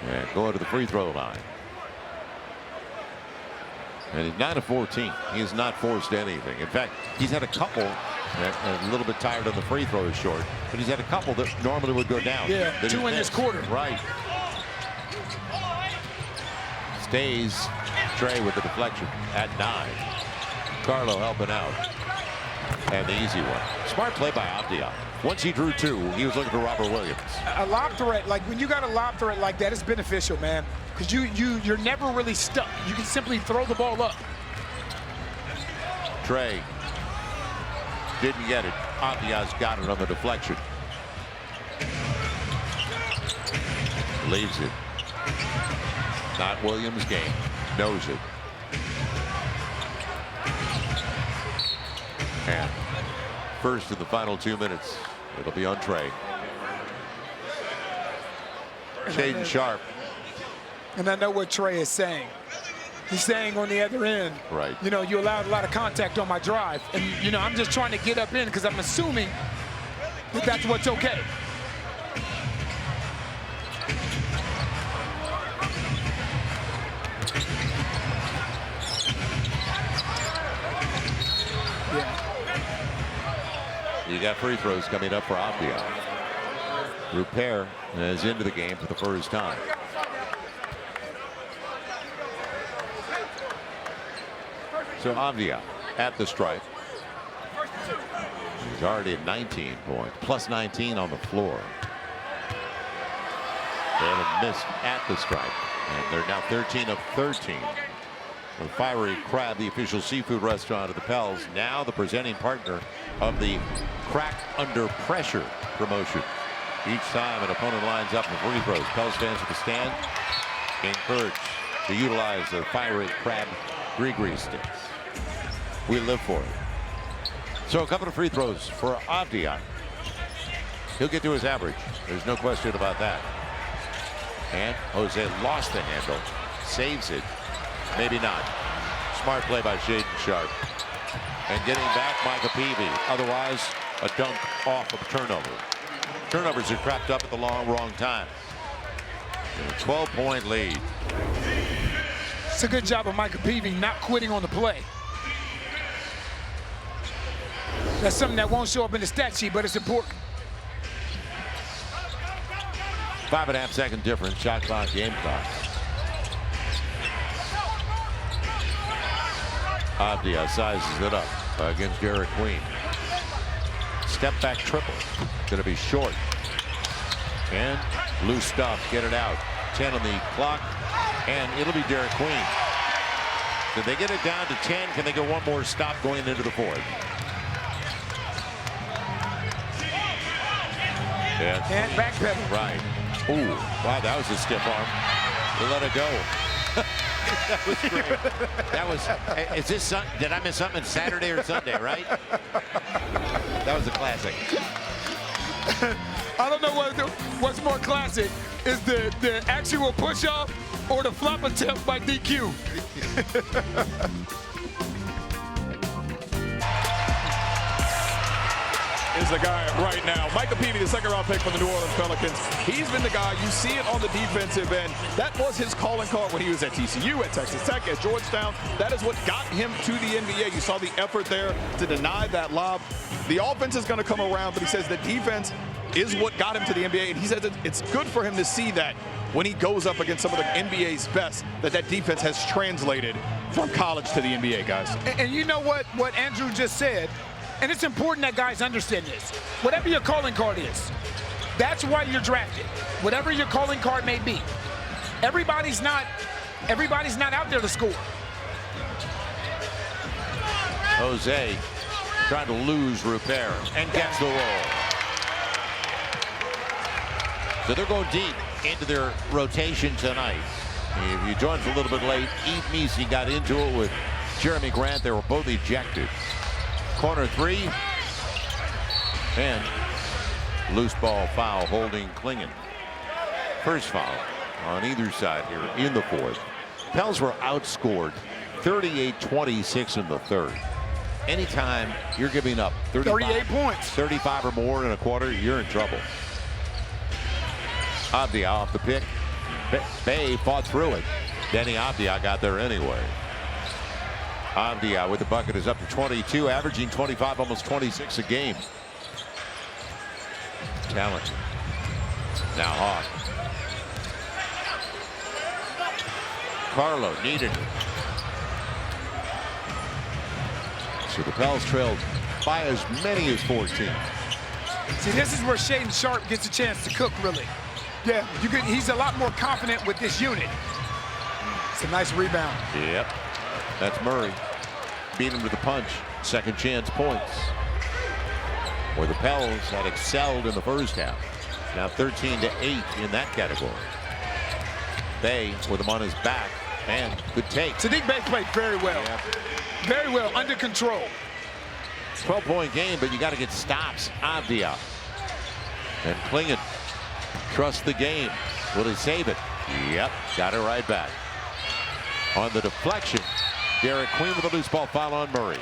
and going to the free throw line. And he's 9 of 14. He has not forced anything. In fact, he's had a couple, a little bit tired on the free throw short, but he's had a couple that normally would go down. Yeah, 2 in this quarter. Right. Stays Trey with the deflection at 9. Carlo helping out. And the easy one. Smart play by Avdia. Once he drew 2, he was looking for Robert Williams. A lob threat, like when you got a lob threat like that, it's beneficial, man. Because you're never really stuck. You can simply throw the ball up. Trey didn't get it. Avdia's got it on the deflection. Leaves it. Not Williams' game. Knows it. And first in the final 2 minutes, it'll be on Trey. Shaden Sharp. And I know what Trey is saying. He's saying on the other end, right? You know, you allowed a lot of contact on my drive. And, you know, I'm just trying to get up in because I'm assuming that that's what's okay. You got free throws coming up for Avdia. Rupert is into the game for the first time. So Avdia at the stripe. He's already at 19 points, plus 19 on the floor. They haven't missed at the stripe, and they're now 13 of 13. The Fiery Crab, the official seafood restaurant of the Pels, now the presenting partner of the Crack Under Pressure promotion. Each time an opponent lines up for free throws, Pels fans at the stand encouraged to utilize the Fiery Crab grease sticks. We live for it. So a couple of free throws for Avdia. He'll get to his average. There's no question about that. And Jose lost the handle, saves it. Maybe not. Smart play by Shaden Sharp. And getting back Micah Peavy. Otherwise, a dunk off of turnover. Turnovers are trapped up at the wrong time. And a 12-point lead. It's a good job of Micah Peavy not quitting on the play. That's something that won't show up in the stat sheet, but it's important. 5.5 second difference. Shot clock, game clock. Avdia sizes it up against Derek Queen. Step back triple. Going to be short. And loose stuff. Get it out. 10 on the clock. And it'll be Derek Queen. Did they get it down to 10? Can they get one more stop going into the fourth? Yeah. And backpedal. Right. Ooh, wow, that was a stiff arm. They let it go. That was great. That was, is this, did I miss something Saturday or Sunday, right? That was a classic. I don't know what's more classic, is the actual push-off or the flop attempt by DQ. Is the guy right now. Micah Peavy, the second-round pick for the New Orleans Pelicans. He's been the guy. You see it on the defensive end. That was his calling card when he was at TCU, at Texas Tech, at Georgetown. That is what got him to the NBA. You saw the effort there to deny that lob. The offense is going to come around, but he says the defense is what got him to the NBA, and he says it's good for him to see that when he goes up against some of the NBA's best, that defense has translated from college to the NBA, guys. And you know what Andrew just said? And it's important that guys understand this. Whatever your calling card is, that's why you're drafted. Whatever your calling card may be. Everybody's not out there to score. Jose trying to lose Rupert and gets the roll. So they're going deep into their rotation tonight. If you joined us a little bit late, Eve Meese got into it with Jeremy Grant. They were both ejected. Corner three, and loose ball foul holding Klingon. First foul on either side here in the fourth. Pels were outscored 38-26 in the third. Anytime you're giving up 38 points, 35 or more in a quarter, you're in trouble. Avdia off the pick. Bay fought through it. Denny Avdia got there anyway. Avdia with the bucket is up to 22, averaging 25, almost 26 a game. Talented. Now Hawk. Carlo needed it. So the Pels trailed by as many as 14. See, this is where Shaedon Sharpe gets a chance to cook, really. Yeah, he's a lot more confident with this unit. It's a nice rebound. Yep. That's Murray. Beat him to the punch. Second chance points. Where the Pels had excelled in the first half. Now 13-8 in that category. Bay with him on his back. And good take. Saddiq Bey played very well. Yeah. Very well, under control. 12-point game, but you got to get stops. Avdia. And Klingon. Trust the game. Will he save it? Yep. Got it right back. On the deflection, Derek Queen with a loose ball foul on Murray.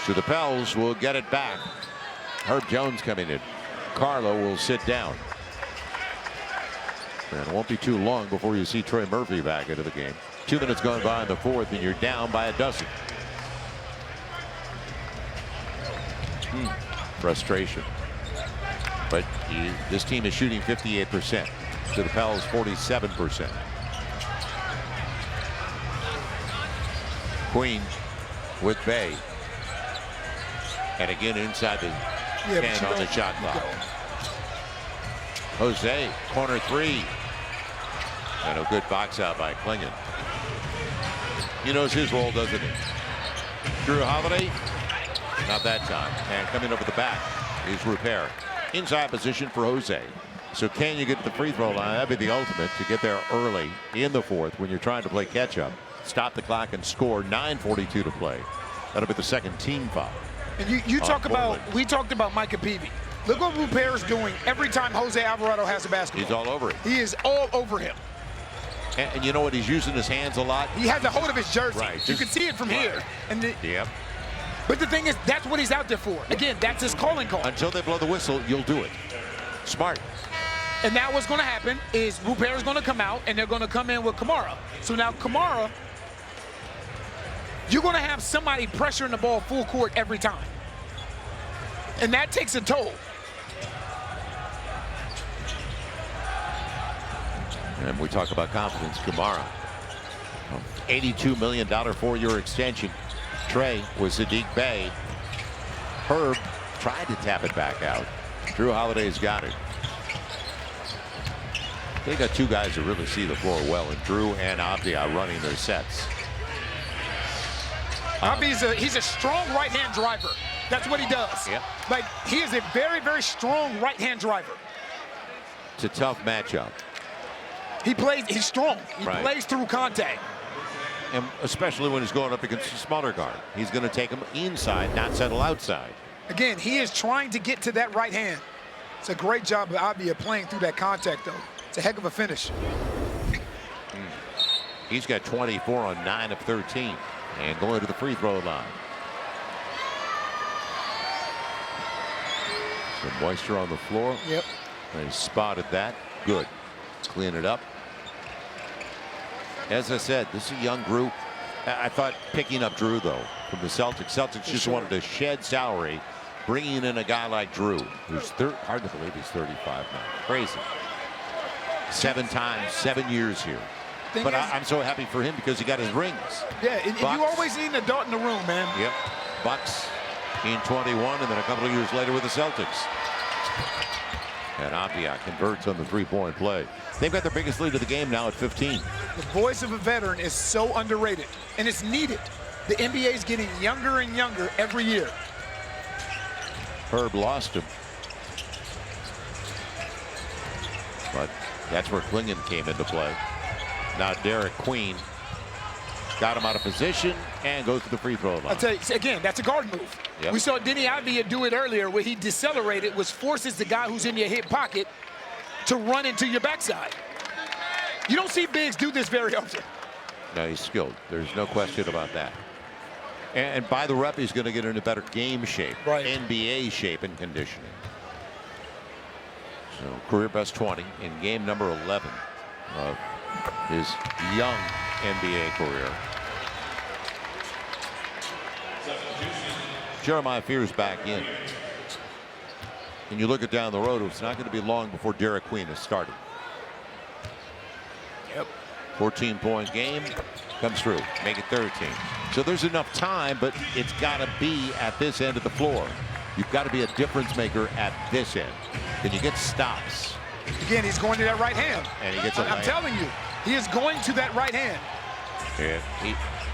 So the Pels will get it back. Herb Jones coming in. Carlo will sit down. And it won't be too long before you see Trey Murphy back into the game. 2 minutes gone by in the fourth, and you're down by a dozen. Frustration. But this team is shooting 58%. To the Pels 47%. Queen with Bay. And again inside the 10 on the shot clock. Jose, corner three. And a good box out by Klingon. He knows his role, doesn't he? Drew Holiday, not that time. And coming over the back is Repair. Inside position for Jose. So can you get to the free throw line? That'd be the ultimate, to get there early in the fourth when you're trying to play catch up. Stop the clock and score. 9:42 to play. That'll be the second team foul. And you talk about, we talked about Micah Peavy. Look what Repair is doing every time Jose Alvarado has a basketball. He's all over it. He is all over him. And you know what? He's using his hands a lot. He has the hold of his jersey. Right. You can see it from here. And yep. But the thing is, that's what he's out there for. Again, that's his calling card. Until they blow the whistle, you'll do it. Smart. And now what's going to happen is Repair is going to come out, and they're going to come in with Kamara. So now Kamara, you're going to have somebody pressuring the ball full court every time. And that takes a toll. And we talk about confidence. Kamara, $82 million 4-year extension. Trey was Saddiq Bey. Herb tried to tap it back out. Drew Holiday's got it. They got two guys that really see the floor well, and Drew and Avdia running their sets. He's a strong right-hand driver. That's what he does. Yep. Like, he is a very, very strong right-hand driver. It's a tough matchup. He's strong. He Right. plays through contact. And especially when he's going up against a smaller guard. He's going to take him inside, not settle outside. Again, he is trying to get to that right hand. It's a great job of Avdia playing through that contact, though. It's a heck of a finish. He's got 24 on 9 of 13. And going to the free throw line. Some moisture on the floor. Yep. They spotted that. Good. Clean it up. As I said, this is a young group. I thought picking up Drew, though, from the Celtics. Celtics just wanted to shed salary, bringing in a guy like Drew, who's hard to believe he's 35 now. Crazy. 7 times, 7 years here. But I'm so happy for him because he got his rings. Yeah, and you always need an adult in the room, man. Yep. Bucks in 21, and then a couple of years later with the Celtics. And Avdia converts on the three-point play. They've got their biggest lead of the game now at 15. The voice of a veteran is so underrated, and it's needed. The NBA is getting younger and younger every year. Herb lost him. But that's where Klingon came into play. Now Derek Queen got him out of position and goes to the free throw line. I'll tell you, again, that's a guard move. Yep. We saw Denny Avdia do it earlier where he decelerated, which forces the guy who's in your hip pocket to run into your backside. You don't see bigs do this very often. No, he's skilled. There's no question about that. And by the rep, he's going to get into better game shape, right. NBA shape and conditioning. So career best 20 in game number 11 of his young NBA career. Jeremiah Fears back in. And you look at down the road, it's not going to be long before Derek Queen has started. Yep. 14-point game comes through, make it 13. So there's enough time, but it's got to be at this end of the floor. You've got to be a difference maker at this end. Can you get stops? Again, he's going to that right hand. And he gets a I'm telling you, he is going to that right hand. Yeah,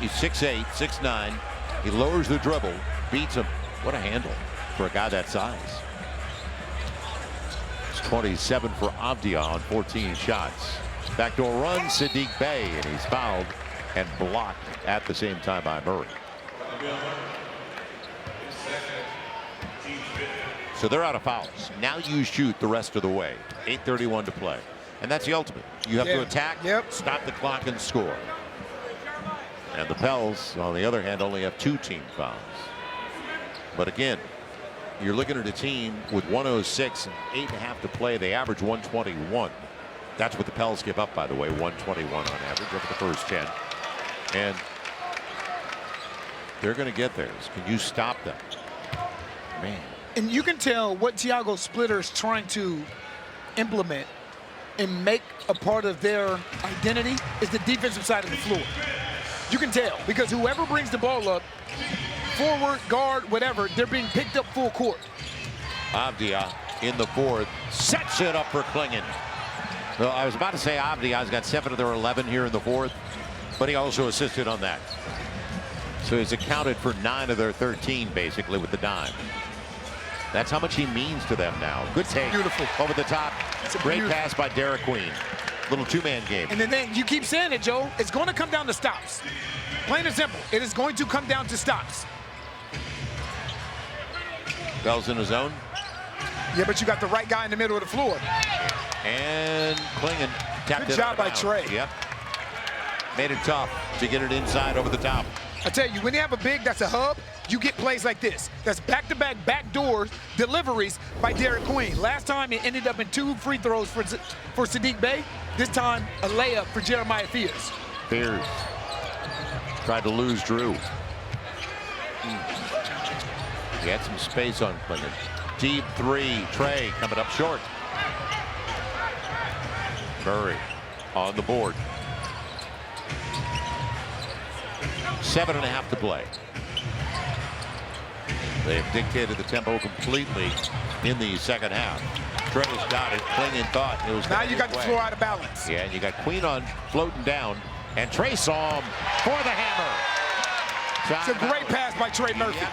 he's 6'8", 6'9". He lowers the dribble, beats him. What a handle for a guy that size. It's 27 for Avdia on 14 shots. Backdoor run, Sadiq Bey, and he's fouled and blocked at the same time by Murray. So they're out of fouls. Now you shoot the rest of the way. 8:31 to play. And that's the ultimate. You have to attack, stop the clock, and score. And the Pels, on the other hand, only have 2 team fouls. But again, you're looking at a team with 106 and 8.5 to play. They average 121. That's what the Pels give up, by the way, 121 on average over the first 10. And they're going to get theirs. Can you stop them? Man. And you can tell what Thiago Splitter is trying to implement and make a part of their identity is the defensive side of the floor. You can tell because whoever brings the ball up, forward, guard, whatever, they're being picked up full court. Avdia in the fourth sets it up for Klingon. Well, I was about to say Avdia's got 7 of their 11 here in the fourth, but he also assisted on that. So he's accounted for 9 of their 13 basically with the dime. That's how much he means to them now. Good take. Beautiful. Over the top. Great pass by Derek Queen. Little 2-man game. And then you keep saying it, Joe. It's going to come down to stops. Plain and simple. It is going to come down to stops. Bell's in his zone. Yeah, but you got the right guy in the middle of the floor. And Klingon tapped it. Good job by Trey. Yep. Made it tough to get it inside over the top. I tell you, when you have a big that's a hub, you get plays like this. That's back-to-back backdoor deliveries by Derek Queen. Last time it ended up in 2 free throws for Sadiq Bey. This time a layup for Jeremiah Fears. Fears tried to lose Drew. He had some space on Klingon. Deep 3, Trey coming up short. Murray on the board. 7.5 to play. They've dictated the tempo completely in the second half. Trey's got it. Klingon thought it was. Now you got the floor out of balance. Yeah, and you got Queen on floating down, and Trey saw him for the hammer. It's a great pass by Trey Murphy. Yep.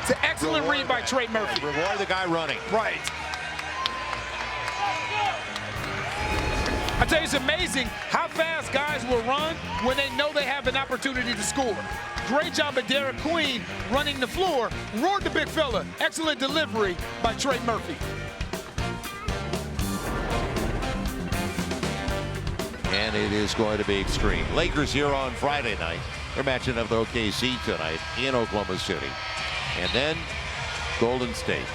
It's an excellent read by Trey Murphy. Reward the guy running. Right. I tell you, it's amazing how fast guys will run when they know they have an opportunity to score. Great job of Derek Queen running the floor. Roared the big fella. Excellent delivery by Trey Murphy. And it is going to be extreme. Lakers here on Friday night. They're matching up with OKC tonight in Oklahoma City. And then Golden State,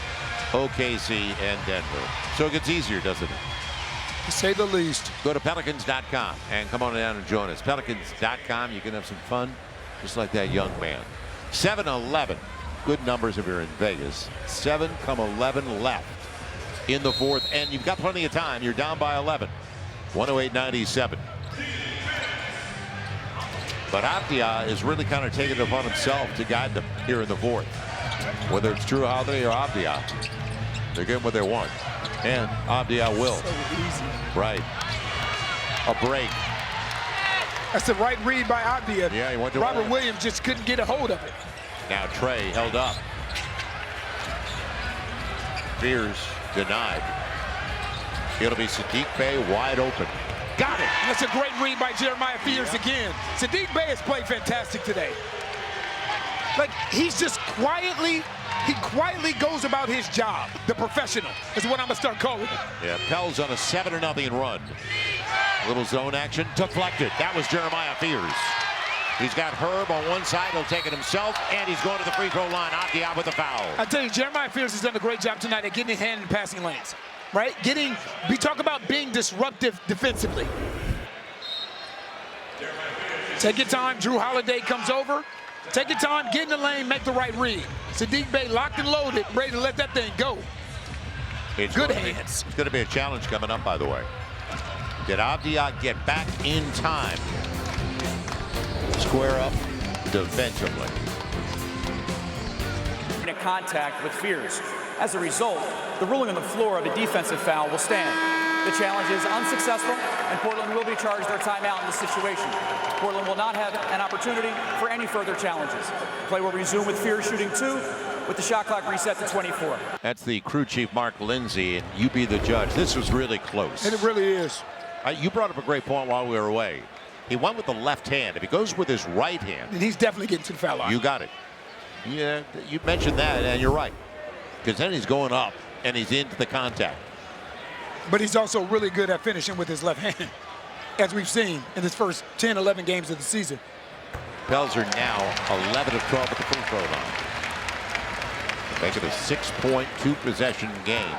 OKC, and Denver. So it gets easier, doesn't it? To say the least. Go to Pelicans.com and come on down and join us. Pelicans.com. You can have some fun, just like that young man. 7-11. Good numbers if you're in Vegas. 7-11 left in the fourth, and you've got plenty of time. You're down by 11. 108-97. But Avdia is really kind of taking it upon himself to guide them here in the fourth. Whether it's Drew Holiday or Avdia, they're getting what they want. And Avdia will. So easy. Right. A break. That's the right read by Avdia. Yeah, he went to Robert Williams just couldn't get a hold of it. Now Trey held up. Fears denied. It'll be Sadiq Bey wide open. Got it. That's a great read by Jeremiah Fears again. Sadiq Bey has played fantastic today. Like, he's just quietly goes about his job. The professional is what I'm going to start calling him. Yeah, Pels on a 7-0 run. Little zone action, deflected. That was Jeremiah Fears. He's got Herb on one side. He'll take it himself, and he's going to the free throw line. Abdia with the foul. I tell you, Jeremiah Fears has done a great job tonight at getting his hand in passing lanes. Right? We talk about being disruptive defensively. Take your time. Drew Holiday comes over. Take your time, get in the lane, make the right read. Saddiq Bey locked and loaded, ready to let that thing go. Good hands. It's going to be a challenge coming up, by the way. Did Abdia get back in time? Square up defensively. In a contact with Fears. As a result, the ruling on the floor of a defensive foul will stand. The challenge is unsuccessful, and Portland will be charged their timeout in this situation. Portland will not have an opportunity for any further challenges. Play will resume with Fears shooting 2, with the shot clock reset to 24. That's the crew chief, Mark Lindsay, and you be the judge. This was really close. And it really is. You brought up a great point while we were away. He went with the left hand. If he goes with his right hand, and he's definitely getting to the foul line. You got it. Yeah, you mentioned that, and you're right. Because then he's going up, and he's into the contact. But he's also really good at finishing with his left hand, as we've seen in his first 10, 11 games of the season. Pels are now 11 of 12 at the free throw line. Make it a 6-point, 2-possession game.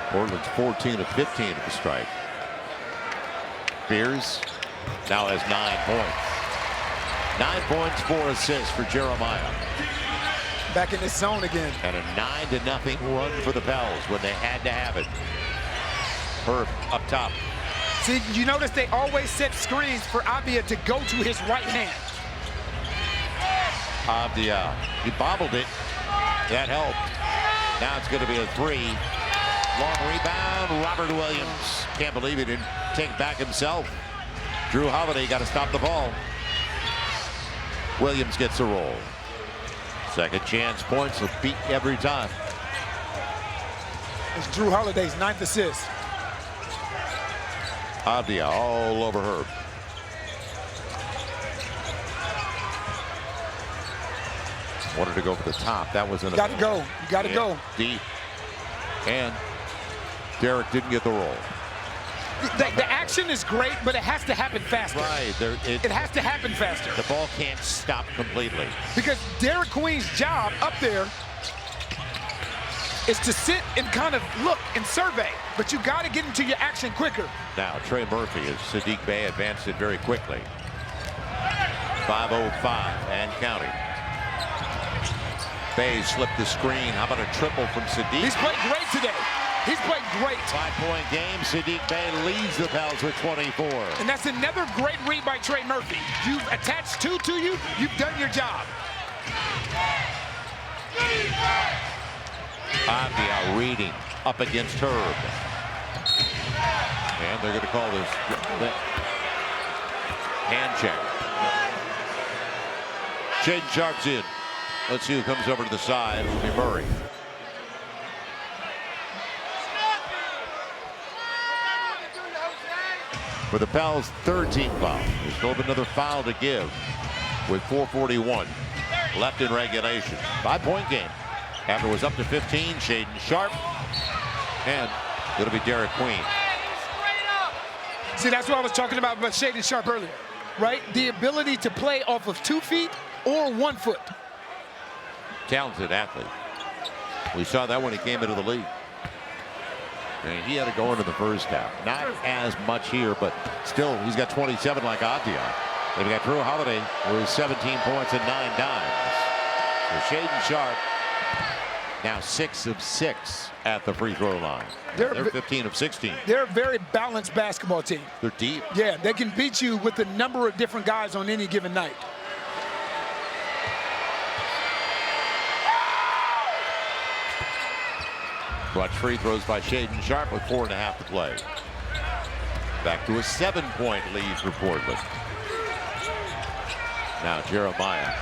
Portland's 14 of 15 at the strike. Fears now has 9 points. 9 points, 4 assists for Jeremiah. Back in this zone again. And a 9-0 run for the Pels when they had to have it. Herb up top. See, you notice they always set screens for Abdia to go to his right hand. Abdia, he bobbled it. That helped. Now it's going to be a 3. Long rebound, Robert Williams. Can't believe he didn't take it back himself. Drew Holiday got to stop the ball. Williams gets a roll. Second chance points will beat every time. It's Drew Holiday's 9th assist. Abdia all over Herb. Wanted to go for the top. That was in a. Got to go. You got to go. Deep. And Derek didn't get the roll. The action is great, but it has to happen faster. Right. It has to happen faster. The ball can't stop completely. Because Derek Queen's job up there is to sit and kind of look and survey, but you got to get into your action quicker. Now, Trey Murphy as Saddiq Bey advanced it very quickly. 5:05 and counting. Bey slipped the screen. How about a triple from Saddiq? He's played great today. He's played great. 5-point game. Saddiq Bey leads the Pels with 24. And that's another great read by Trey Murphy. You've attached 2 to you. You've done your job. Abdia reading up against Herb. And they're going to call this hand check. Shaedon Sharpe's in. Let's see who comes over to the side. It'll be Murray. For the Pels, 3rd team foul. There's still another foul to give with 4:41 left in regulation. 5-point game. After it was up to 15, Shaedon Sharpe. And it'll be Derek Queen. See, that's what I was talking about Shaedon Sharpe earlier, right? The ability to play off of 2 feet or 1 foot. Talented athlete. We saw that when he came into the league. And he had to go into the first half. Not as much here, but still, he's got 27 like Abdia. And we got Drew Holiday with 17 points and 9 dimes. So Shaedon Sharpe now 6 of 6 at the free throw line. They're 15 of 16. They're a very balanced basketball team. They're deep. Yeah, they can beat you with a number of different guys on any given night. Clutch free throws by Shaedon Sharpe with 4.5 to play. Back to a 7-point lead for Portland. Now Jeremiah,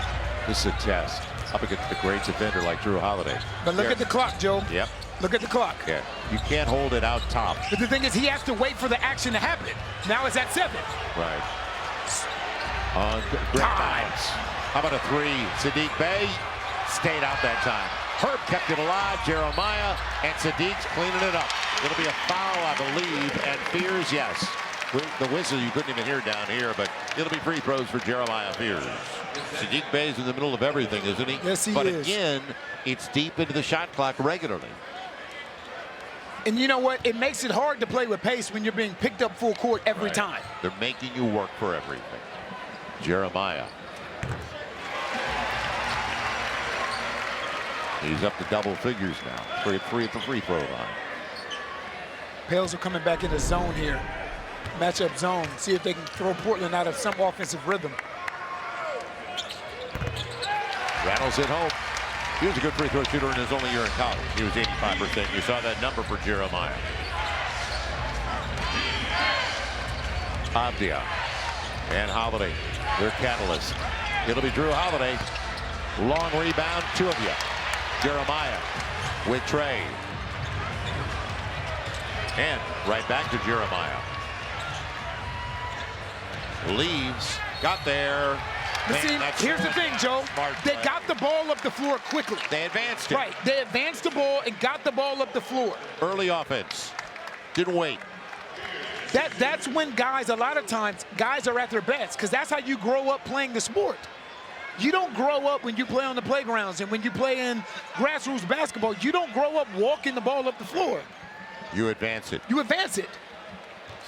this is a test up against a great defender like Drew Holiday. But look at the clock, Joe. Yep. Look at the clock. Yeah. You can't hold it out top. But the thing is, he has to wait for the action to happen. Now it's at 7. Right. Great times. How about a 3? Saddiq Bey stayed out that time. Herb kept it alive. Jeremiah and Sadiq's cleaning it up. It'll be a foul, I believe, and Fears, yes. The whistle you couldn't even hear down here, but it'll be free throws for Jeremiah Fears. Sadiq Bey's in the middle of everything, isn't he? Yes, he but is. Again, it's deep into the shot clock regularly. And you know what? It makes it hard to play with pace when you're being picked up full court every time. They're making you work for everything. Jeremiah. He's up to double figures now. 3 at the free throw line. Pels are coming back in the zone here. Matchup zone. See if they can throw Portland out of some offensive rhythm. Rattles it home. He was a good free throw shooter in his only year in college. He was 85%. You saw that number for Jeremiah. Avdia and Holiday, their catalyst. It'll be Drew Holiday. Long rebound, two of you. Jeremiah with Trey. And right back to Jeremiah. Leaves, got there. But see, here's the thing, Joe. They got the ball up the floor quickly. They advanced it. Right. They advanced the ball and got the ball up the floor. Early offense. Didn't wait. That's when guys, a lot of times, guys are at their best because that's how you grow up playing the sport. You don't grow up when you play on the playgrounds and when you play in grassroots basketball. You don't grow up walking the ball up the floor. You advance it. You advance it.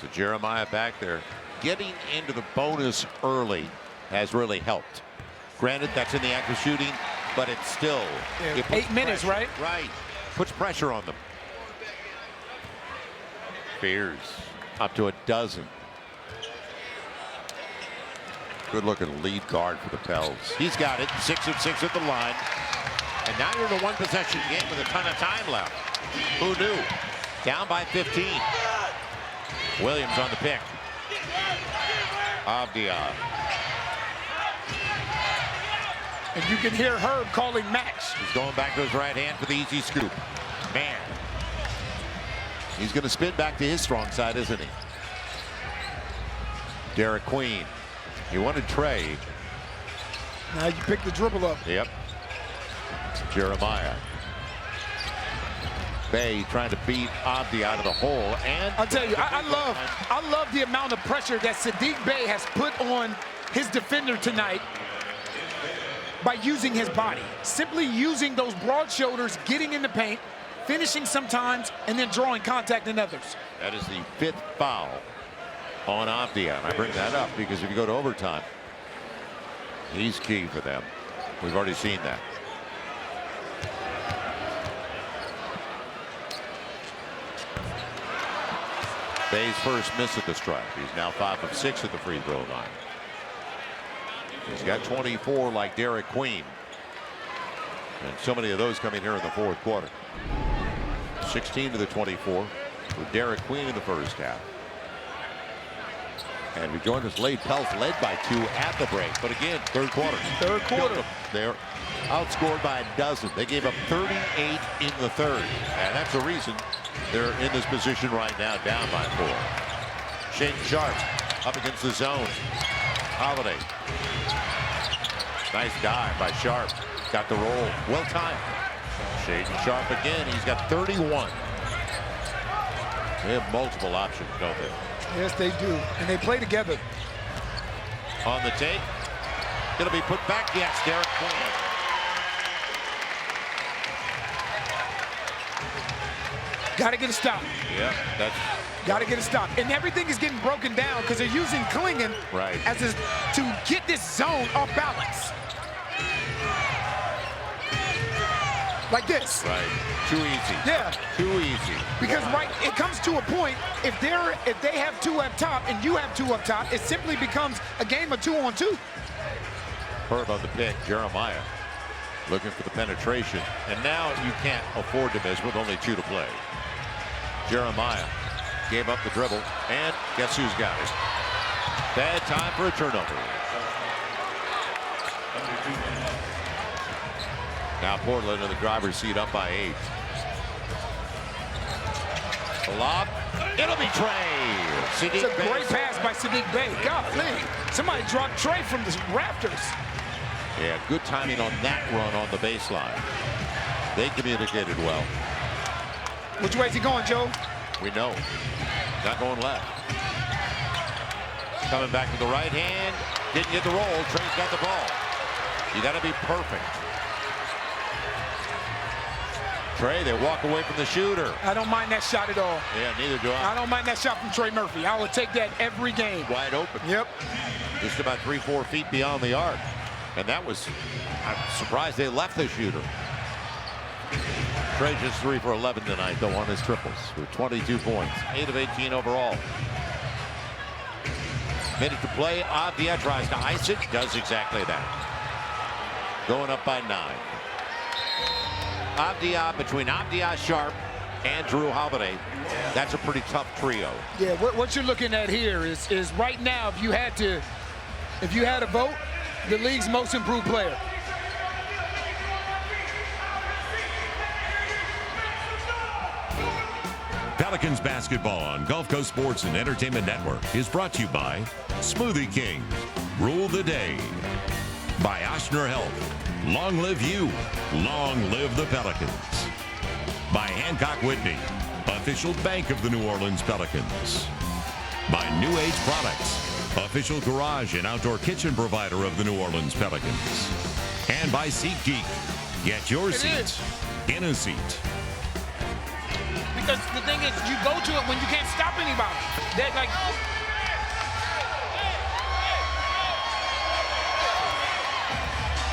So Jeremiah back there. Getting into the bonus early has really helped. Granted, that's in the act of shooting, but it's still. Yeah, 8 minutes, right? Right. Puts pressure on them. Fears up to a dozen. Good looking lead guard for the Pels. He's got it. 6 of 6 at the line. And now you're in a one possession game with a ton of time left. Who knew? Down by 15. Williams on the pick. Avdia. And you can hear Herb calling match. He's going back to his right hand for the easy scoop. Man. He's going to spin back to his strong side, isn't he? Derek Queen. He wanted Trey. Now you pick the dribble up. Yep. Jeremiah. Bey trying to beat Abdi out of the hole, and I'll tell you, I love the amount of pressure that Sadiq Bey has put on his defender tonight by using his body. Simply using those broad shoulders, getting in the paint, finishing sometimes, and then drawing contact in others. That is the 5th foul on Avdia. And I bring that up because if you go to overtime, he's key for them. We've already seen that. Bey's first miss at the stripe. He's now 5 of 6 at the free throw line. He's got 24 like Derek Queen. And so many of those coming here in the fourth quarter. 16 to the 24 with Derek Queen in the first half. And we joined us late. Pels led by 2 at the break. But again, third quarter. Third quarter. They're outscored by a dozen. They gave up 38 in the third. And that's the reason they're in this position right now, down by 4. Shaden Sharp up against the zone. Holiday. Nice dive by Sharp. Got the roll. Well timed. Shaden Sharp again. He's got 31. They have multiple options, don't they? Yes, they do. And they play together. On the take. It'll be put back. Yes, Derek Queen. Got to get a stop. Yeah, that's. Got to get a stop. And everything is getting broken down because they're using Klingon as to get this zone off balance. Like this. Right. Too easy. Yeah. Too easy. Because it comes to a point, if they have 2 up top and you have 2 up top, it simply becomes a game of 2-on-2. Herb on the pick. Jeremiah looking for the penetration. And now you can't afford to miss with only 2 to play. Jeremiah gave up the dribble, and guess who's got it? Bad time for a turnover. Now Portland in the driver's seat up by 8. The lob. It'll be Trey. It's a great pass by Sadiq Bey. Golly, somebody dropped Trey from the rafters. Yeah, good timing on that run on the baseline. They communicated well. Which way is he going, Joe? We know. Not going left. Coming back to the right hand. Didn't get the roll. Trey's got the ball. You got to be perfect. Trey, they walk away from the shooter. I don't mind that shot at all. Yeah, neither do I. I don't mind that shot from Trey Murphy. I would take that every game. Wide open. Yep. Just about 3-4 feet beyond the arc. And that was, I'm surprised they left the shooter. Trey just 3 for 11 tonight, though, on his triples with 22 points, 8 of 18 overall. Minute to play. Avdia tries to ice it, does exactly that. Going up by 9. Avdia, between Avdia, Sharp, and Drew Holiday, that's a pretty tough trio. Yeah, what you're looking at here is right now, if you had a vote, the league's most improved player. Pelicans basketball on Gulf Coast Sports and Entertainment Network is brought to you by Smoothie King. Rule the day. By Oshner Health. Long live you. Long live the Pelicans. By Hancock Whitney, official bank of the New Orleans Pelicans. By New Age Products, official garage and outdoor kitchen provider of the New Orleans Pelicans. And by SeatGeek. Get your seat in a seat. Because the thing is, you go to it when you can't stop anybody. That like.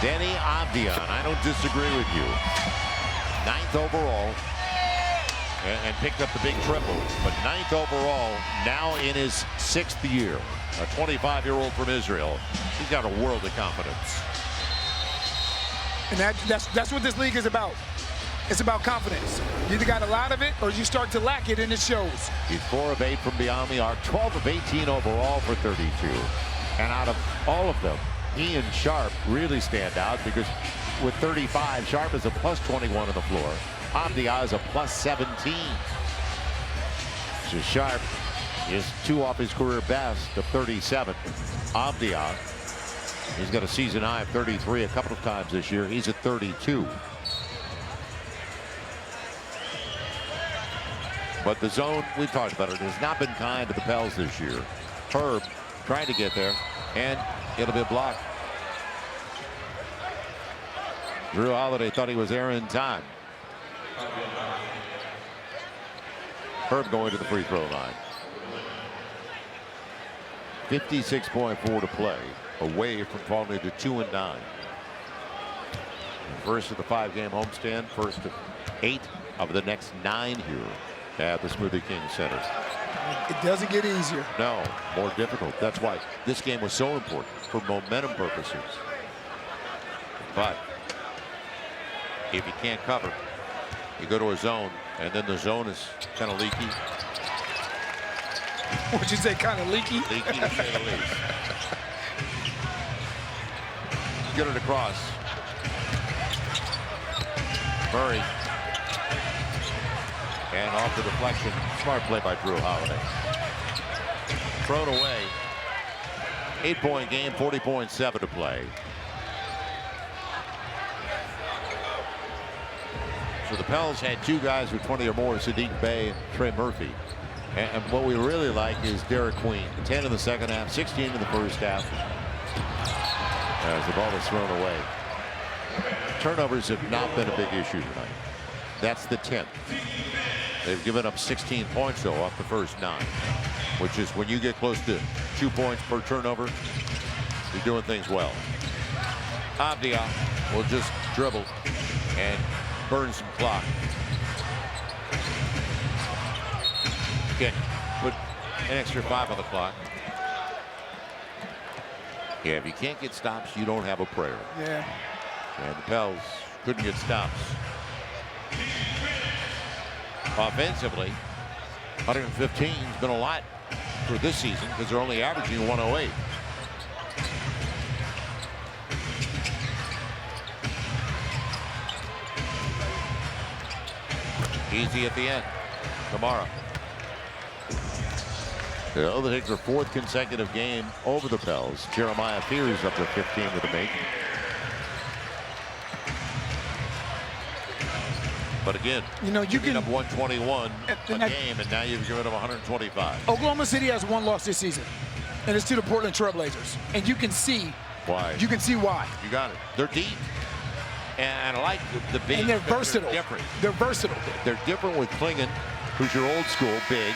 Denny Avdia, I don't disagree with you. 9th overall, and picked up the big triple. But 9th overall, now in his 6th year. A 25-year-old from Israel. He's got a world of confidence. And that's what this league is about. It's about confidence. You either got a lot of it or you start to lack it, and it shows. He's 4 of 8 from beyond the arc, 12 of 18 overall for 32. And out of all of them, he and Sharp really stand out because with 35, Sharp is a plus 21 on the floor. Avdia is a plus 17. So Sharp is 2 off his career best of 37. Avdia, he's got a season high of 33 a couple of times this year. He's at 32. But the zone, we've talked about it, has not been kind to the Pels this year. Herb trying to get there, and it'll be a block. Drew Holiday thought he was there in time. Herb going to the free throw line. 56.4 to play, away from falling to 2-9. First of the 5-game homestand, first of 8 of the next 9 here at the Smoothie King Center. It doesn't get easier. No, more difficult. That's why this game was so important for momentum purposes. But if you can't cover, you go to a zone, and then the zone is kind of leaky. What'd you say, kind of leaky? Leaky to say the least. Get it across. Murray. And off the deflection. Smart play by Drew Holiday. Thrown away. 8-point game, 40.7 to play. So the Pels had 2 guys with 20 or more, Sadiq Bey and Trey Murphy. And what we really like is Derek Queen. 10 in the second half, 16 in the first half. As the ball is thrown away. Turnovers have not been a big issue tonight. That's the 10th. They've given up 16 points, though, off the first 9, which is when you get close to 2 points per turnover, you're doing things well. Avdia will just dribble and burn some clock. Kick. Put an extra 5 on the clock. Yeah, if you can't get stops, you don't have a prayer. Yeah. And the Pels couldn't get stops. Offensively, 115 has been a lot for this season because they're only averaging 108. Easy at the end. Kamara. They'll take their 4th consecutive game over the Pels. Jeremiah Fears up to 15 with a make. But again, you know, you can up 121 a game, and now you've given them 125. Oklahoma City has one loss this season, and it's to the Portland Trailblazers. And you can see why. You can see why. You got it. They're deep. And I like the big. And they're versatile. They're different. They're versatile. They're different with Klingon, who's your old school big.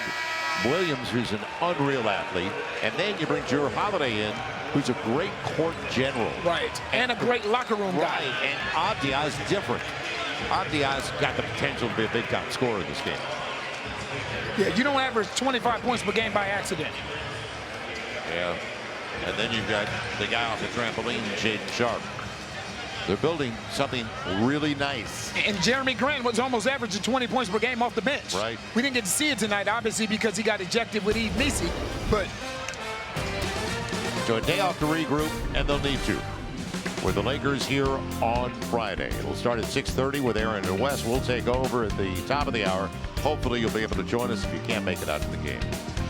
Williams, who's an unreal athlete. And then you bring Jrue Holiday in, who's a great court general. Right. And a great locker room guy. Right. And Abdia's different. Abdia's got the potential to be a big-time scorer in this game. Yeah, you don't average 25 points per game by accident. Yeah. And then you've got the guy off the trampoline, Jaden Sharp. They're building something really nice. And Jeremy Grant was almost averaging 20 points per game off the bench. Right. We didn't get to see it tonight, obviously, because he got ejected with Eve Nisi. But so a day off to regroup, and they'll need to. With the Lakers here on Friday. It'll start at 6:30 with Aaron and Wes. We'll take over at the top of the hour. Hopefully you'll be able to join us if you can't make it out to the game.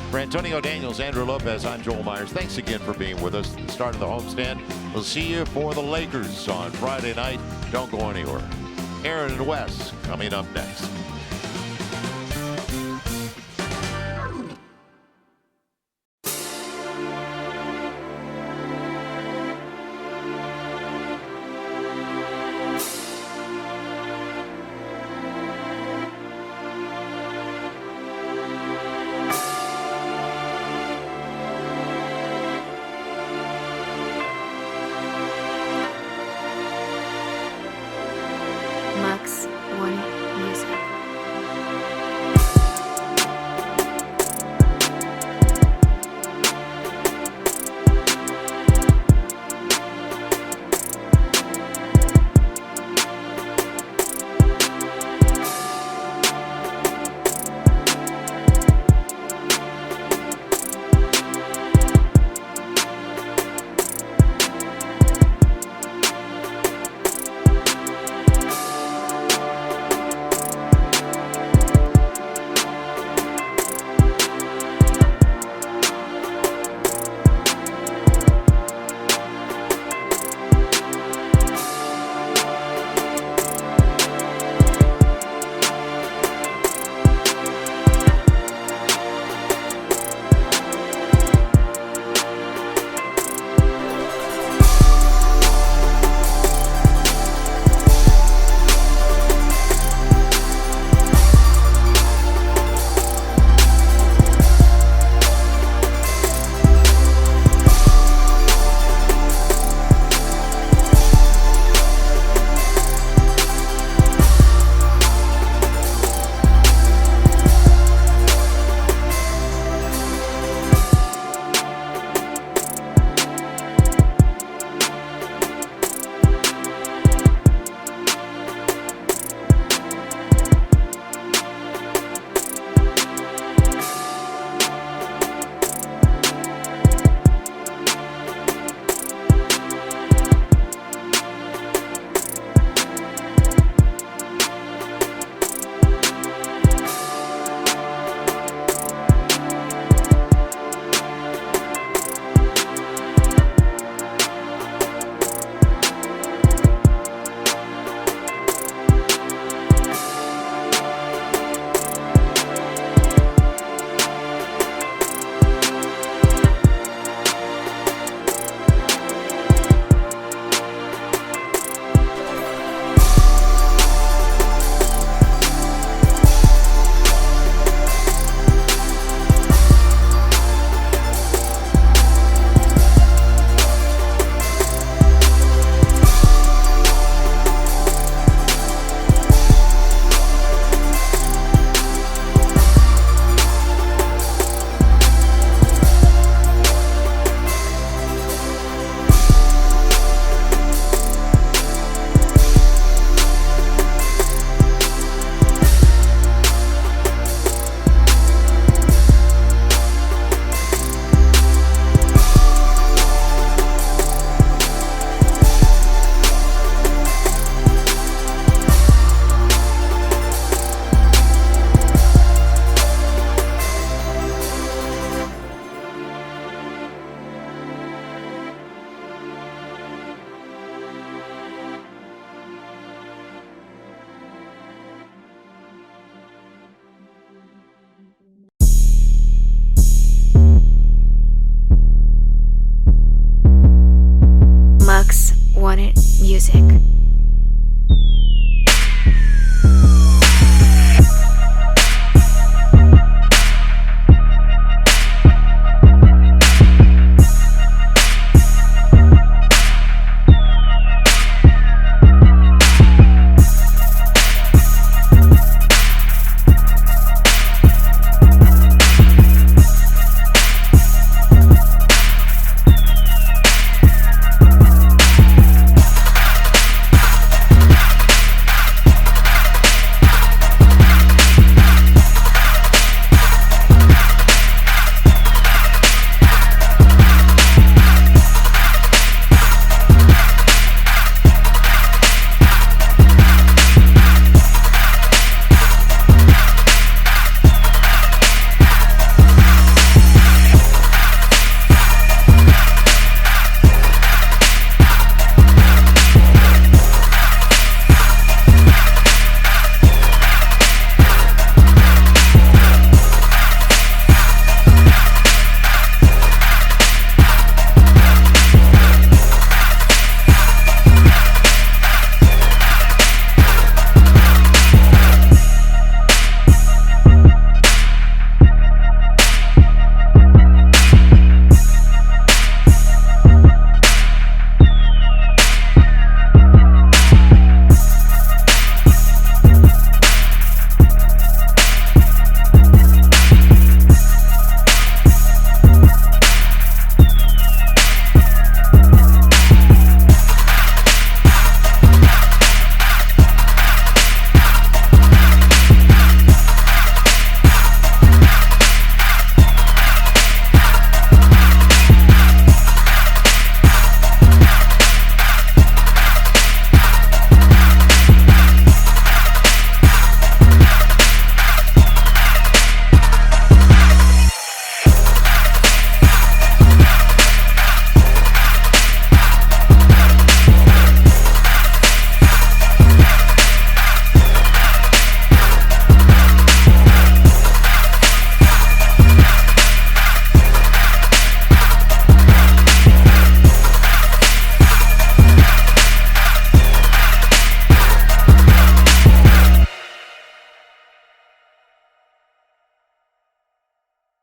For Antonio Daniels, Andrew Lopez, I'm Joel Myers. Thanks again for being with us at the start of the homestand. We'll see you for the Lakers on Friday night. Don't go anywhere. Aaron and Wes coming up next. Max One Music. music.